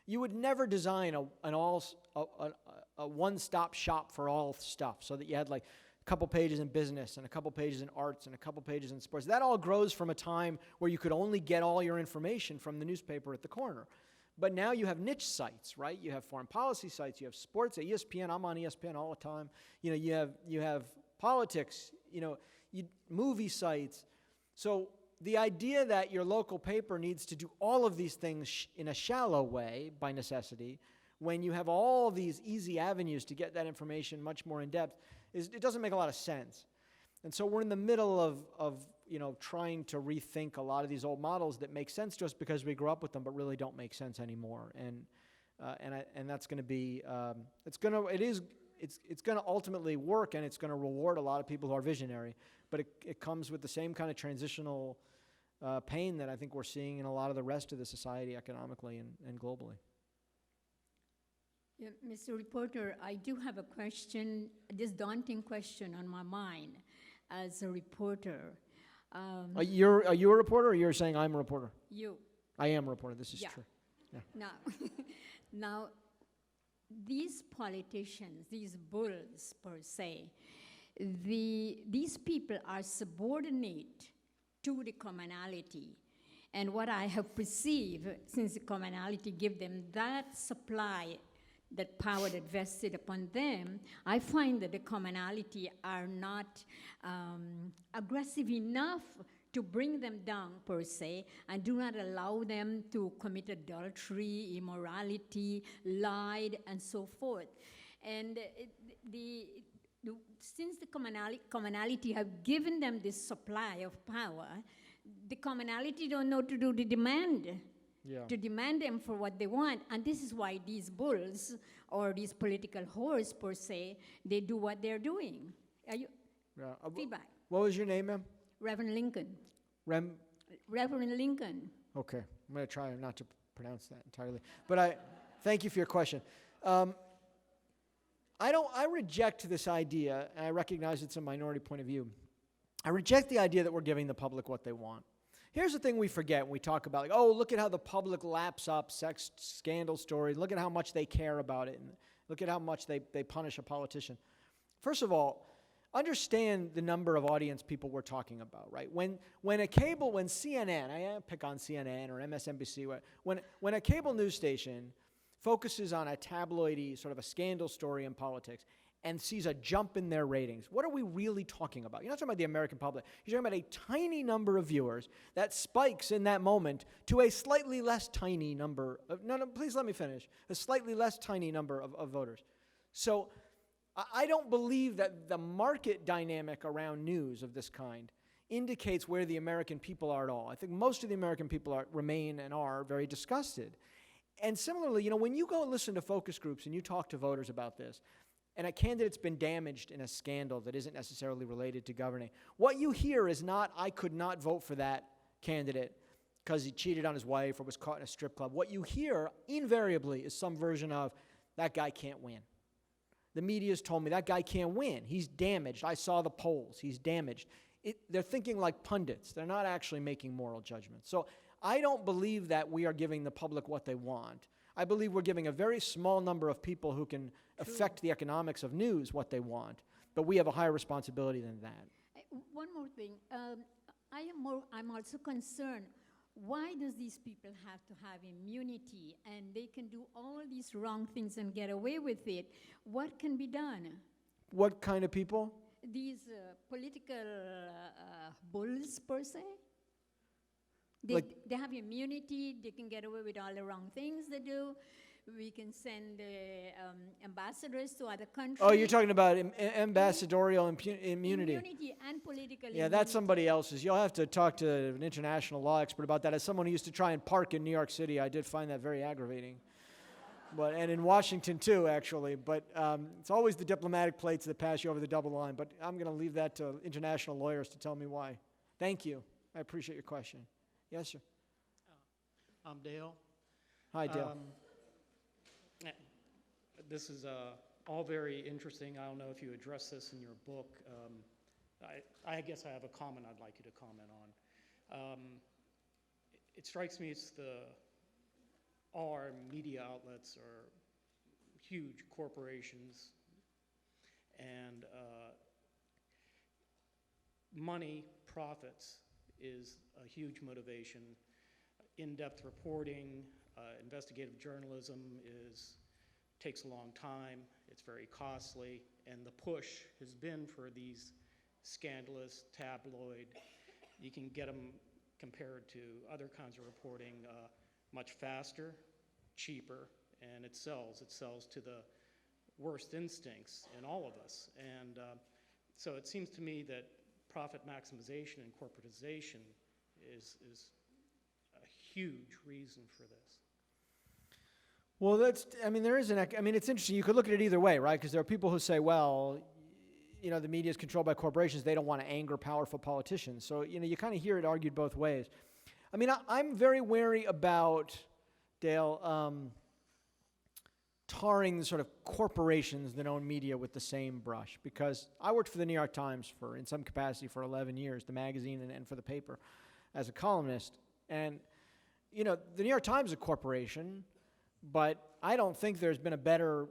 you would never design a one-stop shop for all stuff so that you had like a couple pages in business and a couple pages in arts and a couple pages in sports. That all grows from a time where you could only get all your information from the newspaper at the corner. But now you have niche sites, right? You have foreign policy sites, you have sports at ESPN. I'm on ESPN all the time. You have politics, movie sites. So the idea that your local paper needs to do all of these things in a shallow way by necessity, when you have all these easy avenues to get that information much more in depth, it doesn't make a lot of sense. And so we're in the middle of trying to rethink a lot of these old models that make sense to us because we grew up with them, but really don't make sense anymore. And that's going to be it's going to ultimately work, and it's going to reward a lot of people who are visionary. But it comes with the same kind of transitional pain that I think we're seeing in a lot of the rest of the society economically and globally. Yeah, Mr. Reporter, I do have a question, this daunting question on my mind as a reporter. Are you a reporter, or you're saying I'm a reporter? You. I am a reporter. This is Yeah. true. Yeah. Now, these politicians, these bulls per se, these people are subordinate to the commonality. And what I have perceived, since the commonality give them that supply, that power that vested upon them, I find that the commonality are not aggressive enough to bring them down per se, and do not allow them to commit adultery, immorality, lied, and so forth. And since the commonality have given them this supply of power, the commonality don't know to do the demand. Yeah. To demand them for what they want. And this is why these bulls, or these political whores per se, they do what they're doing. Are you? Yeah. Feedback. What was your name, ma'am? Reverend Lincoln. Reverend Lincoln. Okay. I'm going to try not to pronounce that entirely. But I thank you for your question. I reject this idea, and I recognize it's a minority point of view. I reject the idea that we're giving the public what they want. Here's the thing we forget when we talk about, look at how the public laps up sex scandal stories. Look at how much they care about it. And look at how much they punish a politician. First of all, understand the number of audience people we're talking about, right? When CNN, I pick on CNN or MSNBC, when a cable news station focuses on a tabloidy, sort of a scandal story in politics, and sees a jump in their ratings, what are we really talking about? You're not talking about the American public. You're talking about a tiny number of viewers that spikes in that moment to a slightly less tiny number of, no, please let me finish, a slightly less tiny number of voters. So I don't believe that the market dynamic around news of this kind indicates where the American people are at all. I think most of the American people remain and are very disgusted. And similarly, when you go and listen to focus groups and you talk to voters about this, and a candidate's been damaged in a scandal that isn't necessarily related to governing, what you hear is not, I could not vote for that candidate because he cheated on his wife or was caught in a strip club. What you hear invariably is some version of, that guy can't win. The media's told me that guy can't win. He's damaged. I saw the polls. He's damaged. They're thinking like pundits. They're not actually making moral judgments. So I don't believe that we are giving the public what they want. I believe we're giving a very small number of people who can affect the economics of news what they want, but we have a higher responsibility than that. One more thing. I'm also concerned, why does these people have to have immunity and they can do all these wrong things and get away with it? What can be done? What kind of people? These political bulls, per se. They have immunity, they can get away with all the wrong things they do. We can send ambassadors to other countries. Oh, you're talking about ambassadorial immunity. Immunity and political immunity. Yeah, that's somebody else's. You'll have to talk to an international law expert about that. As someone who used to try and park in New York City, I did find that very aggravating. And in Washington too, actually. But it's always the diplomatic plates that pass you over the double line. But I'm going to leave that to international lawyers to tell me why. Thank you. I appreciate your question. Yes, sir. I'm Dale. Hi, Dale. This is all very interesting. I don't know if you address this in your book. I guess I have a comment I'd like you to comment on. It strikes me it's all our media outlets are huge corporations, and money, profits, is a huge motivation. In-depth reporting, investigative journalism takes a long time, it's very costly, and the push has been for these scandalous, tabloid, you can get them compared to other kinds of reporting much faster, cheaper, and it sells to the worst instincts in all of us. And so it seems to me that profit maximization and corporatization is a huge reason for this. Well, it's interesting. You could look at it either way, right? Because there are people who say, well, the media is controlled by corporations. They don't want to anger powerful politicians. So, you kind of hear it argued both ways. I'm very wary about, Dale, tarring the sort of corporations that own media with the same brush, because I worked for the New York Times in some capacity for 11 years, the magazine and for the paper, as a columnist. And, the New York Times is a corporation, but I don't think there's been a better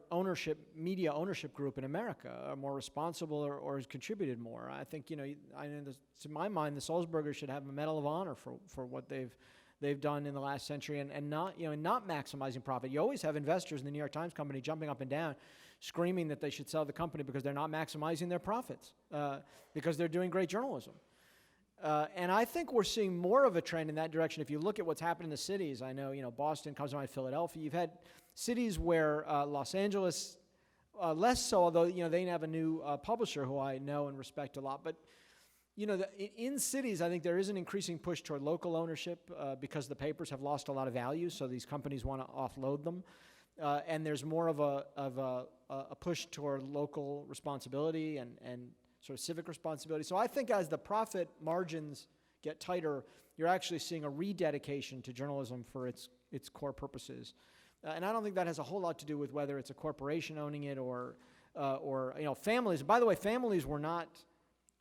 media ownership group in America, more responsible or has contributed more. I think, to my mind, the Sulzbergers should have a Medal of Honor for what they've done in the last century and not maximizing profit. You always have investors in the New York Times company jumping up and down, screaming that they should sell the company because they're not maximizing their profits, because they're doing great journalism. And I think we're seeing more of a trend in that direction. If you look at what's happened in the cities, I know, Boston comes to mind, Philadelphia. You've had cities where Los Angeles, less so, although, they have a new publisher who I know and respect a lot. But, in cities, I think there is an increasing push toward local ownership because the papers have lost a lot of value, so these companies want to offload them. And there's more of a push toward local responsibility and sort of civic responsibility. So I think as the profit margins get tighter, you're actually seeing a rededication to journalism for its core purposes. And I don't think that has a whole lot to do with whether it's a corporation owning it or families. By the way, families were not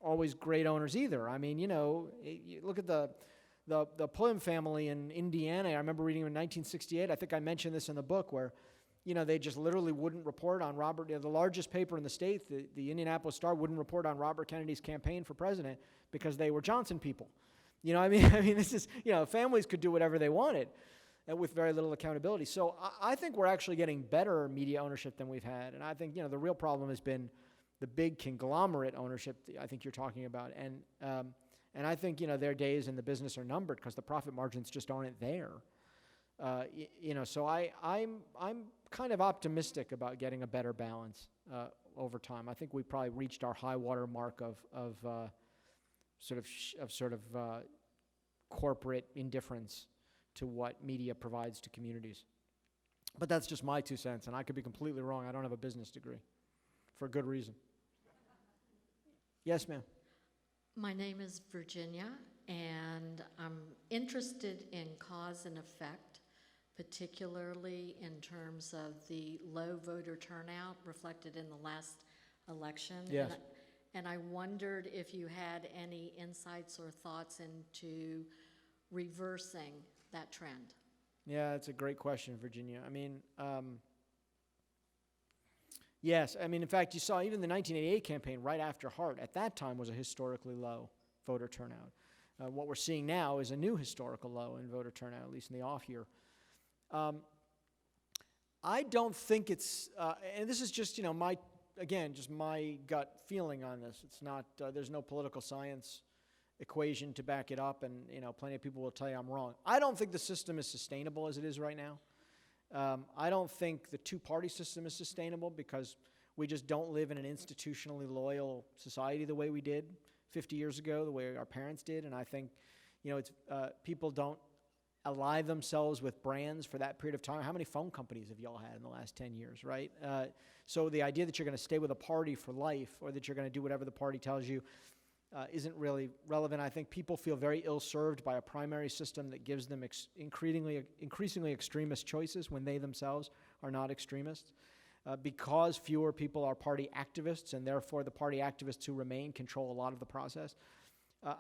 always great owners either. You look at the Pullman family in Indiana. I remember reading in 1968, I think I mentioned this in the book, where they just literally wouldn't report on Robert, the largest paper in the state, the Indianapolis Star, wouldn't report on Robert Kennedy's campaign for president because they were Johnson people. This is, families could do whatever they wanted. with very little accountability. So I think we're actually getting better media ownership than we've had. And I think, the real problem has been the big conglomerate ownership that I think you're talking about. And I think, their days in the business are numbered because the profit margins just aren't there. So I'm kind of optimistic about getting a better balance over time. I think we probably reached our high water mark of corporate indifference to what media provides to communities. But that's just my 2 cents, and I could be completely wrong. I don't have a business degree, for a good reason. Yes, ma'am. My name is Virginia, and I'm interested in cause and effect, particularly in terms of the low voter turnout reflected in the last election. Yes. And I wondered if you had any insights or thoughts into reversing that trend. Yeah, that's a great question, Virginia. Yes, in fact, you saw even the 1988 campaign right after Hart, at that time was a historically low voter turnout. What we're seeing now is a new historical low in voter turnout, at least in the off year. I don't think it's, and this is just, my gut feeling on this. It's not, there's no political science equation to back it up, and plenty of people will tell you I'm wrong. I don't think the system is sustainable as it is right now. I don't think the two-party system is sustainable because we just don't live in an institutionally loyal society the way we did 50 years ago, the way our parents did, and I think it's people don't ally themselves with brands for that period of time. How many phone companies have y'all had in the last 10 years, right? So the idea that you're going to stay with a party for life or that you're going to do whatever the party tells you isn't really relevant. I think people feel very ill-served by a primary system that gives them increasingly extremist choices when they themselves are not extremists. Because fewer people are party activists, and therefore the party activists who remain control a lot of the process.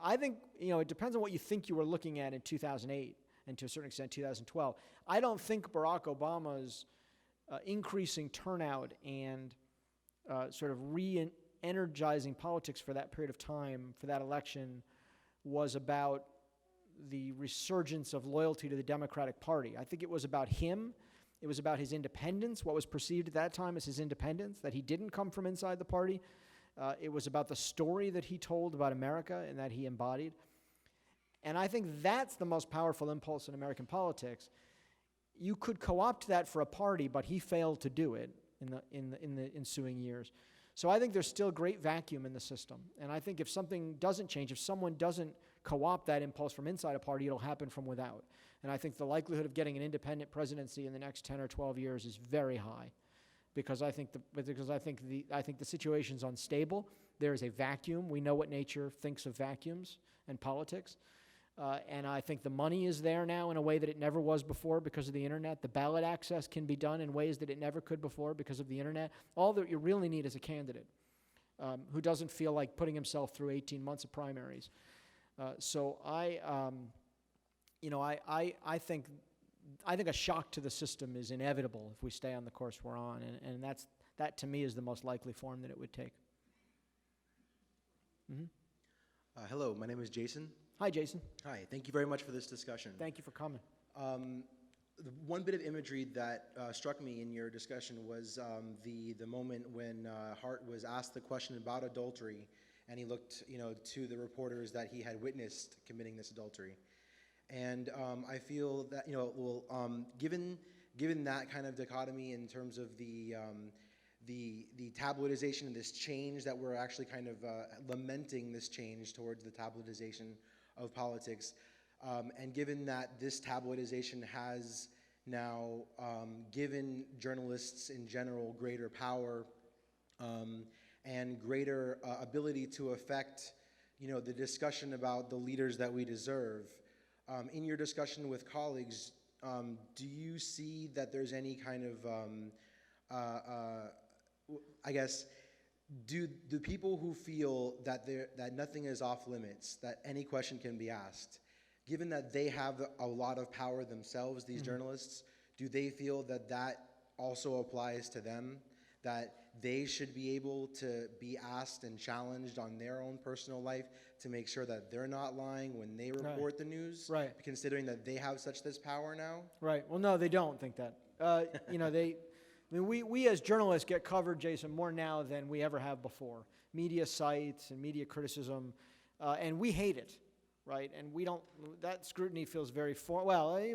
I think, it depends on what you think you were looking at in 2008 and to a certain extent 2012. I don't think Barack Obama's increasing turnout and sort of re-energizing politics for that period of time, for that election, was about the resurgence of loyalty to the Democratic Party. I think it was about him. It was about his independence, what was perceived at that time as his independence, that he didn't come from inside the party. It was about the story that he told about America and that he embodied. And I think that's the most powerful impulse in American politics. You could co-opt that for a party, but he failed to do it in the ensuing years. So I think there's still great vacuum in the system. And I think if something doesn't change, if someone doesn't co-opt that impulse from inside a party, it'll happen from without. And I think the likelihood of getting an independent presidency in the next 10 or 12 years is very high, because I think the situation's unstable. There is a vacuum. We know what nature thinks of vacuums and politics. And I think the money is there now in a way that it never was before because of the internet. The ballot access can be done in ways that it never could before because of the internet. All that you really need is a candidate who doesn't feel like putting himself through 18 months of primaries. So I think a shock to the system is inevitable if we stay on the course we're on, and that to me is the most likely form that it would take. Mm-hmm. Hello, my name is Jason. Hi, Jason. Hi, thank you very much for this discussion. Thank you for coming. The one bit of imagery that struck me in your discussion was the moment when Hart was asked the question about adultery, and he looked, to the reporters that he had witnessed committing this adultery. And I feel that, given that kind of dichotomy in terms of the tabloidization and this change that we're actually kind of lamenting this change towards the tabloidization of politics, and given that this tabloidization has now given journalists in general greater power and greater ability to affect, the discussion about the leaders that we deserve. In your discussion with colleagues, do you see that there's any kind of, do people who feel that nothing is off limits, that any question can be asked, given that they have a lot of power themselves, these journalists, do they feel that also applies to them? that they should be able to be asked and challenged on their own personal life to make sure that they're not lying when they report the news, Right. considering that they have such this power now? Right. Well, no, they don't think that. We as journalists get covered, Jason, more now than we ever have before. Media sites and media criticism, and we hate it, right? And we don't. That scrutiny feels very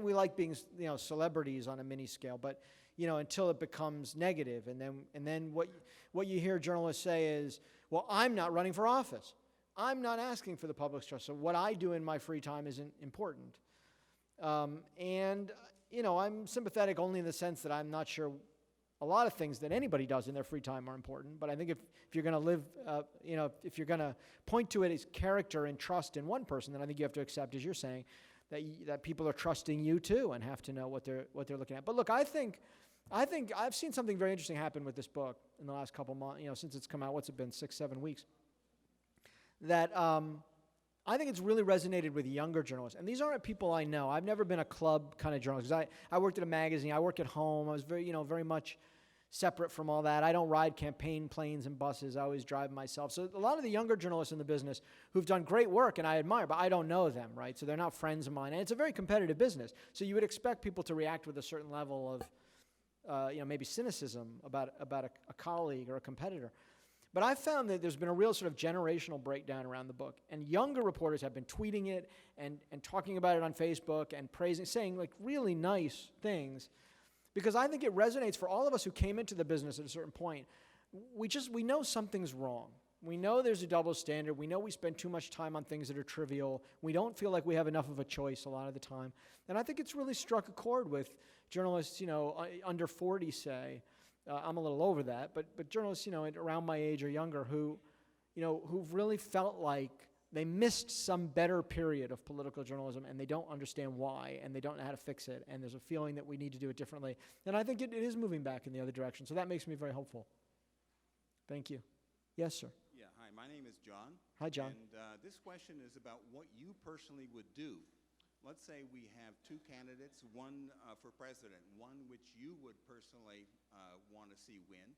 we like being, celebrities on a mini scale, but until it becomes negative, and then what you hear journalists say is, well, I'm not running for office. I'm not asking for the public's trust. So what I do in my free time isn't important. I'm sympathetic only in the sense that I'm not sure a lot of things that anybody does in their free time are important. But I think if you're going to live, if you're going to point to it as character and trust in one person, then I think you have to accept, as you're saying, that people are trusting you too and have to know what they're looking at. But look, I think I've seen something very interesting happen with this book in the last couple months, since it's come out. What's it been, 6-7 weeks? That I think it's really resonated with younger journalists. And these aren't people I know. I've never been a club kind of journalist. I worked at a magazine. I work at home. I was very much separate from all that. I don't ride campaign planes and buses. I always drive myself. So a lot of the younger journalists in the business who've done great work, and I admire, but I don't know them, right? So they're not friends of mine. And it's a very competitive business. So you would expect people to react with a certain level of maybe cynicism about a colleague or a competitor. But I've found that there's been a real sort of generational breakdown around the book. And younger reporters have been tweeting it and talking about it on Facebook and saying like really nice things. Because I think it resonates for all of us who came into the business at a certain point. We know something's wrong. We know there's a double standard. We know we spend too much time on things that are trivial. We don't feel like we have enough of a choice a lot of the time. And I think it's really struck a chord with journalists, under 40, say. I'm a little over that, but journalists, around my age or younger who've really felt like they missed some better period of political journalism and they don't understand why and they don't know how to fix it and there's a feeling that we need to do it differently. And I think it is moving back in the other direction. So that makes me very hopeful. Thank you. Yes, sir. Yeah, hi, my name is John. Hi, John. And this question is about what you personally would do. Let's say we have two candidates, one for president, one which you would personally want to see win,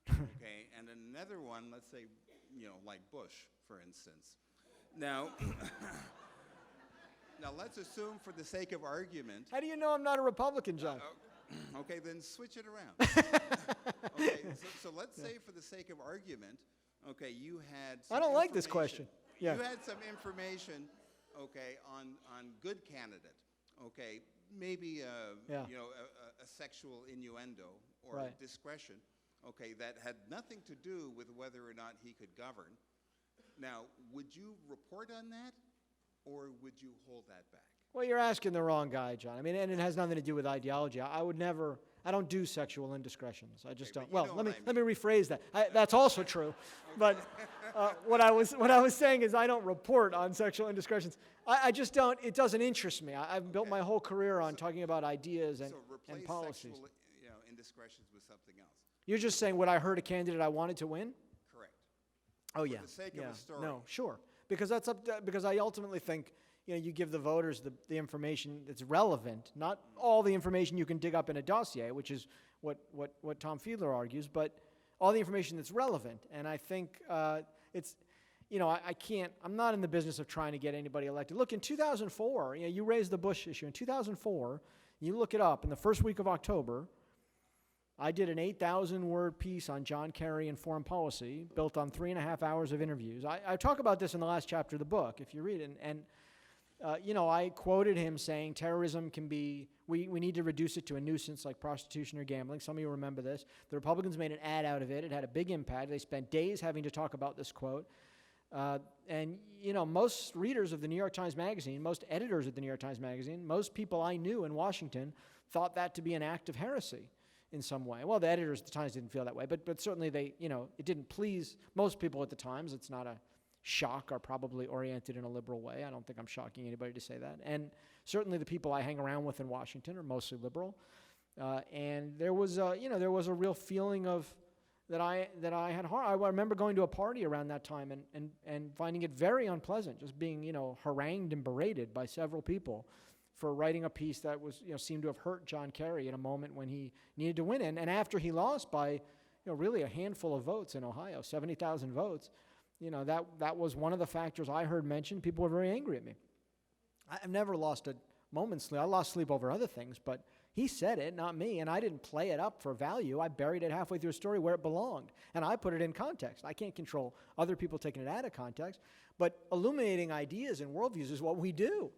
okay, and another one, let's say, like Bush, for instance. Now, let's assume for the sake of argument. How do you know I'm not a Republican, John? Okay, then switch it around. Okay, so let's say for the sake of argument, okay, you had some I don't like this question. Yeah. You had some information, okay, on good candidate, okay, maybe a sexual innuendo or Right. discretion, okay, that had nothing to do with whether or not he could govern. Now, would you report on that, or would you hold that back? Well, you're asking the wrong guy, John. I mean, and it has nothing to do with ideology. I don't do sexual indiscretions. I just don't. Well, let me rephrase that. That's also true. But what I was saying is I don't report on sexual indiscretions. I just don't. It doesn't interest me. I've built my whole career on talking about ideas and policies. Sexual, indiscretions with something else. You're just saying, would I hurt a candidate I wanted to win? Correct. Oh, yeah. For the sake of a story. No, sure. Because that's because I ultimately think, you give the voters the information that's relevant, not all the information you can dig up in a dossier, which is what Tom Fiedler argues, but all the information that's relevant. And I think it's, I'm not in the business of trying to get anybody elected. Look, in 2004, you raised the Bush issue. In 2004, you look it up, in the first week of October, I did an 8,000-word piece on John Kerry and foreign policy, built on 3.5 hours of interviews. I talk about this in the last chapter of the book, if you read it. And I quoted him saying terrorism can be, we need to reduce it to a nuisance like prostitution or gambling. Some of you remember this. The Republicans made an ad out of it. It had a big impact. They spent days having to talk about this quote. And most readers of the New York Times Magazine, most editors of the New York Times Magazine, most people I knew in Washington thought that to be an act of heresy in some way. Well, the editors at the Times didn't feel that way, but certainly it didn't please most people at the Times. It's not a shock, are probably oriented in a liberal way. I don't think I'm shocking anybody to say that. And certainly the people I hang around with in Washington are mostly liberal. And there was a real feeling of that I had heart. I remember going to a party around that time and finding it very unpleasant, just being harangued and berated by several people for writing a piece that was seemed to have hurt John Kerry in a moment when he needed to win. And after he lost by really a handful of votes in Ohio, 70,000 votes. That was one of the factors I heard mentioned. People were very angry at me. I've never lost a moment's sleep. I lost sleep over other things, but he said it, not me, and I didn't play it up for value. I buried it halfway through a story where it belonged, and I put it in context. I can't control other people taking it out of context, but illuminating ideas and worldviews is what we do.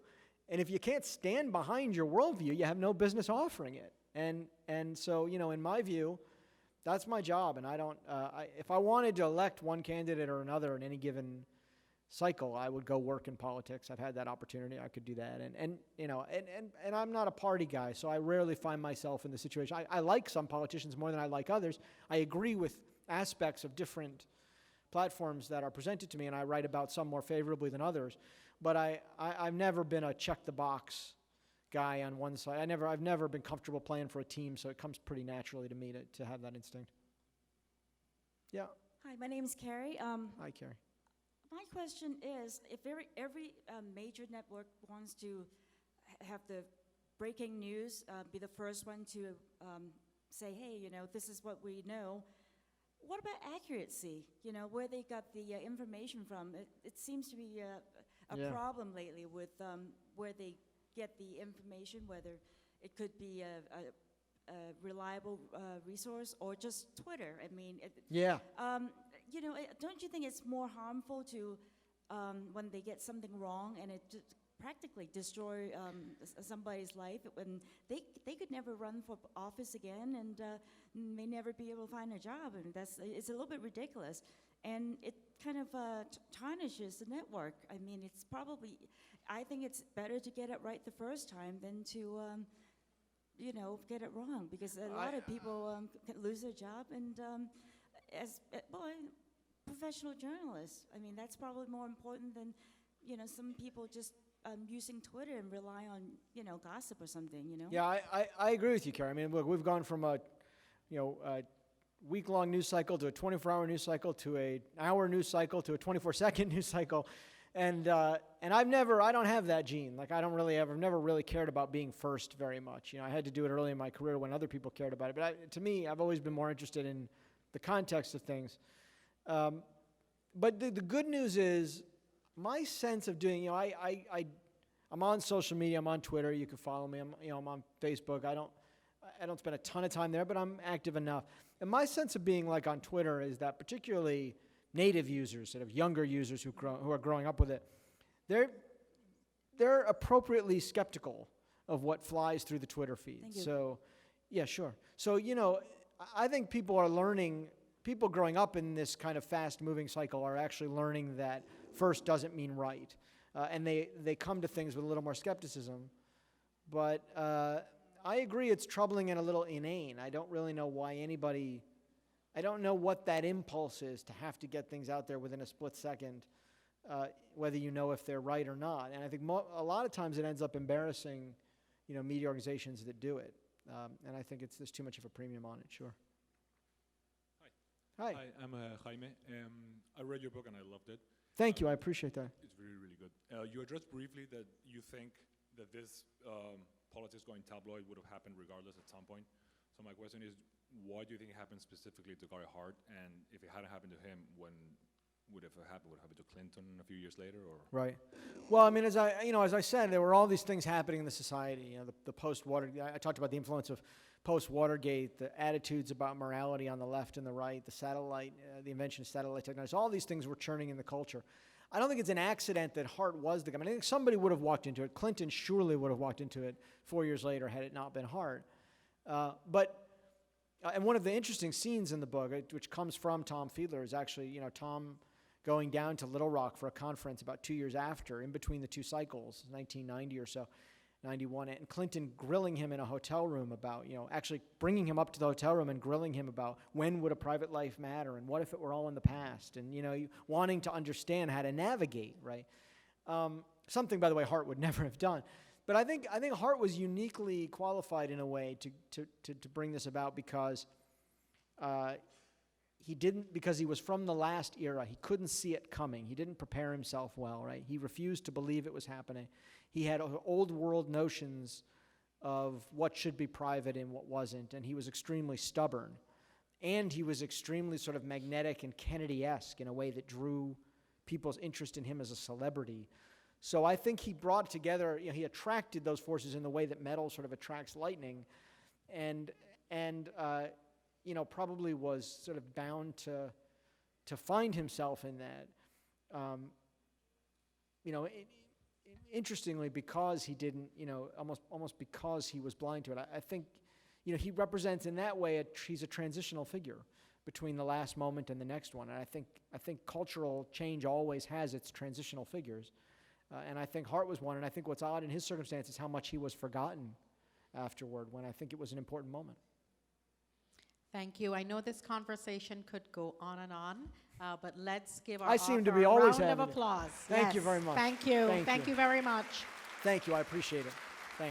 And if you can't stand behind your worldview, you have no business offering it. And so, in my view, that's my job, and I don't. If I wanted to elect one candidate or another in any given cycle, I would go work in politics. I've had that opportunity. I could do that. And I'm not a party guy, so I rarely find myself in the situation. I like some politicians more than I like others. I agree with aspects of different platforms that are presented to me, and I write about some more favorably than others. But I've never been a check-the-box guy on one side. I've never been comfortable playing for a team, so it comes pretty naturally to me to have that instinct. Yeah. Hi, my name is Carrie. Hi, Carrie. My question is, if every major network wants to have the breaking news, be the first one to say, hey, this is what we know, what about accuracy? Where they got the information from? It seems to be a problem lately with where they get the information, whether it could be a reliable resource or just Twitter. I mean, don't you think it's more harmful to when they get something wrong and it just practically destroy somebody's life when they could never run for office again and may never be able to find a job, and it's a little bit ridiculous, and it kind of tarnishes the network. I mean, I think it's better to get it right the first time than to get it wrong, because a lot of people can lose their job, and professional journalists, I mean, that's probably more important than, some people just using Twitter and rely on, gossip or something, Yeah, I agree with you, Carrie. I mean, look, we've gone from a week-long news cycle to a 24-hour news cycle to an hour news cycle to a 24-second news cycle. And I don't have that gene. Like, I've never really cared about being first very much. I had to do it early in my career when other people cared about it. But to me, I've always been more interested in the context of things. But the good news is, my sense of doing, I'm on social media. I'm on Twitter. You can follow me. I'm on Facebook. I don't spend a ton of time there, but I'm active enough. And my sense of being like on Twitter is that particularly native users, sort of younger users who are growing up with it, they're appropriately skeptical of what flies through the Twitter feed. Thank you. So, yeah, sure. So, I think people growing up in this kind of fast-moving cycle are actually learning that first doesn't mean right. And they come to things with a little more skepticism. But I agree it's troubling and a little inane. I don't really know why I don't know what that impulse is to have to get things out there within a split second, whether if they're right or not. And I think a lot of times it ends up embarrassing, media organizations that do it. And I think there's too much of a premium on it, sure. Hi. Hi, I'm Jaime. I read your book and I loved it. Thank you, I appreciate that. It's really, really good. You addressed briefly that you think that this Politics Going Tabloid would have happened regardless at some point. So my question is, why do you think it happened specifically to Gary Hart? And if it hadn't happened to him, when would it have happened? Would it happen to Clinton a few years later? Or? Right. Well, I mean, as I said, there were all these things happening in the society. The post-Watergate. I talked about the influence of post-Watergate, the attitudes about morality on the left and the right, the satellite, the invention of satellite technology. All these things were churning in the culture. I don't think it's an accident that Hart was the guy. I mean, I think somebody would have walked into it. Clinton surely would have walked into it 4 years later had it not been Hart. And one of the interesting scenes in the book, which comes from Tom Fiedler, is actually, Tom going down to Little Rock for a conference about 2 years after, in between the two cycles, 1990 or so, 91, and Clinton grilling him in a hotel room about, actually bringing him up to the hotel room and grilling him about when would a private life matter and what if it were all in the past, and, wanting to understand how to navigate, right? Something, by the way, Hart would never have done. But I think Hart was uniquely qualified in a way to bring this about because because he was from the last era. He couldn't see it coming. He didn't prepare himself well, right? He refused to believe it was happening. He had old world notions of what should be private and what wasn't, and he was extremely stubborn. And he was extremely sort of magnetic and Kennedy-esque in a way that drew people's interest in him as a celebrity. So I think he brought together, he attracted those forces in the way that metal sort of attracts lightning, and probably was sort of bound to find himself in that. Interestingly, because he didn't, almost because he was blind to it, I think, he represents in that way, he's a transitional figure between the last moment and the next one. And I think cultural change always has its transitional figures. And I think Hart was one, and I think what's odd in his circumstance is how much he was forgotten afterward, when I think it was an important moment. Thank you. I know this conversation could go on and on, but let's give our I seem to author be a always round of having it. applause. Thank you Yes. very much. Thank you. Thank Thank you. you very much. Thank you, I appreciate it.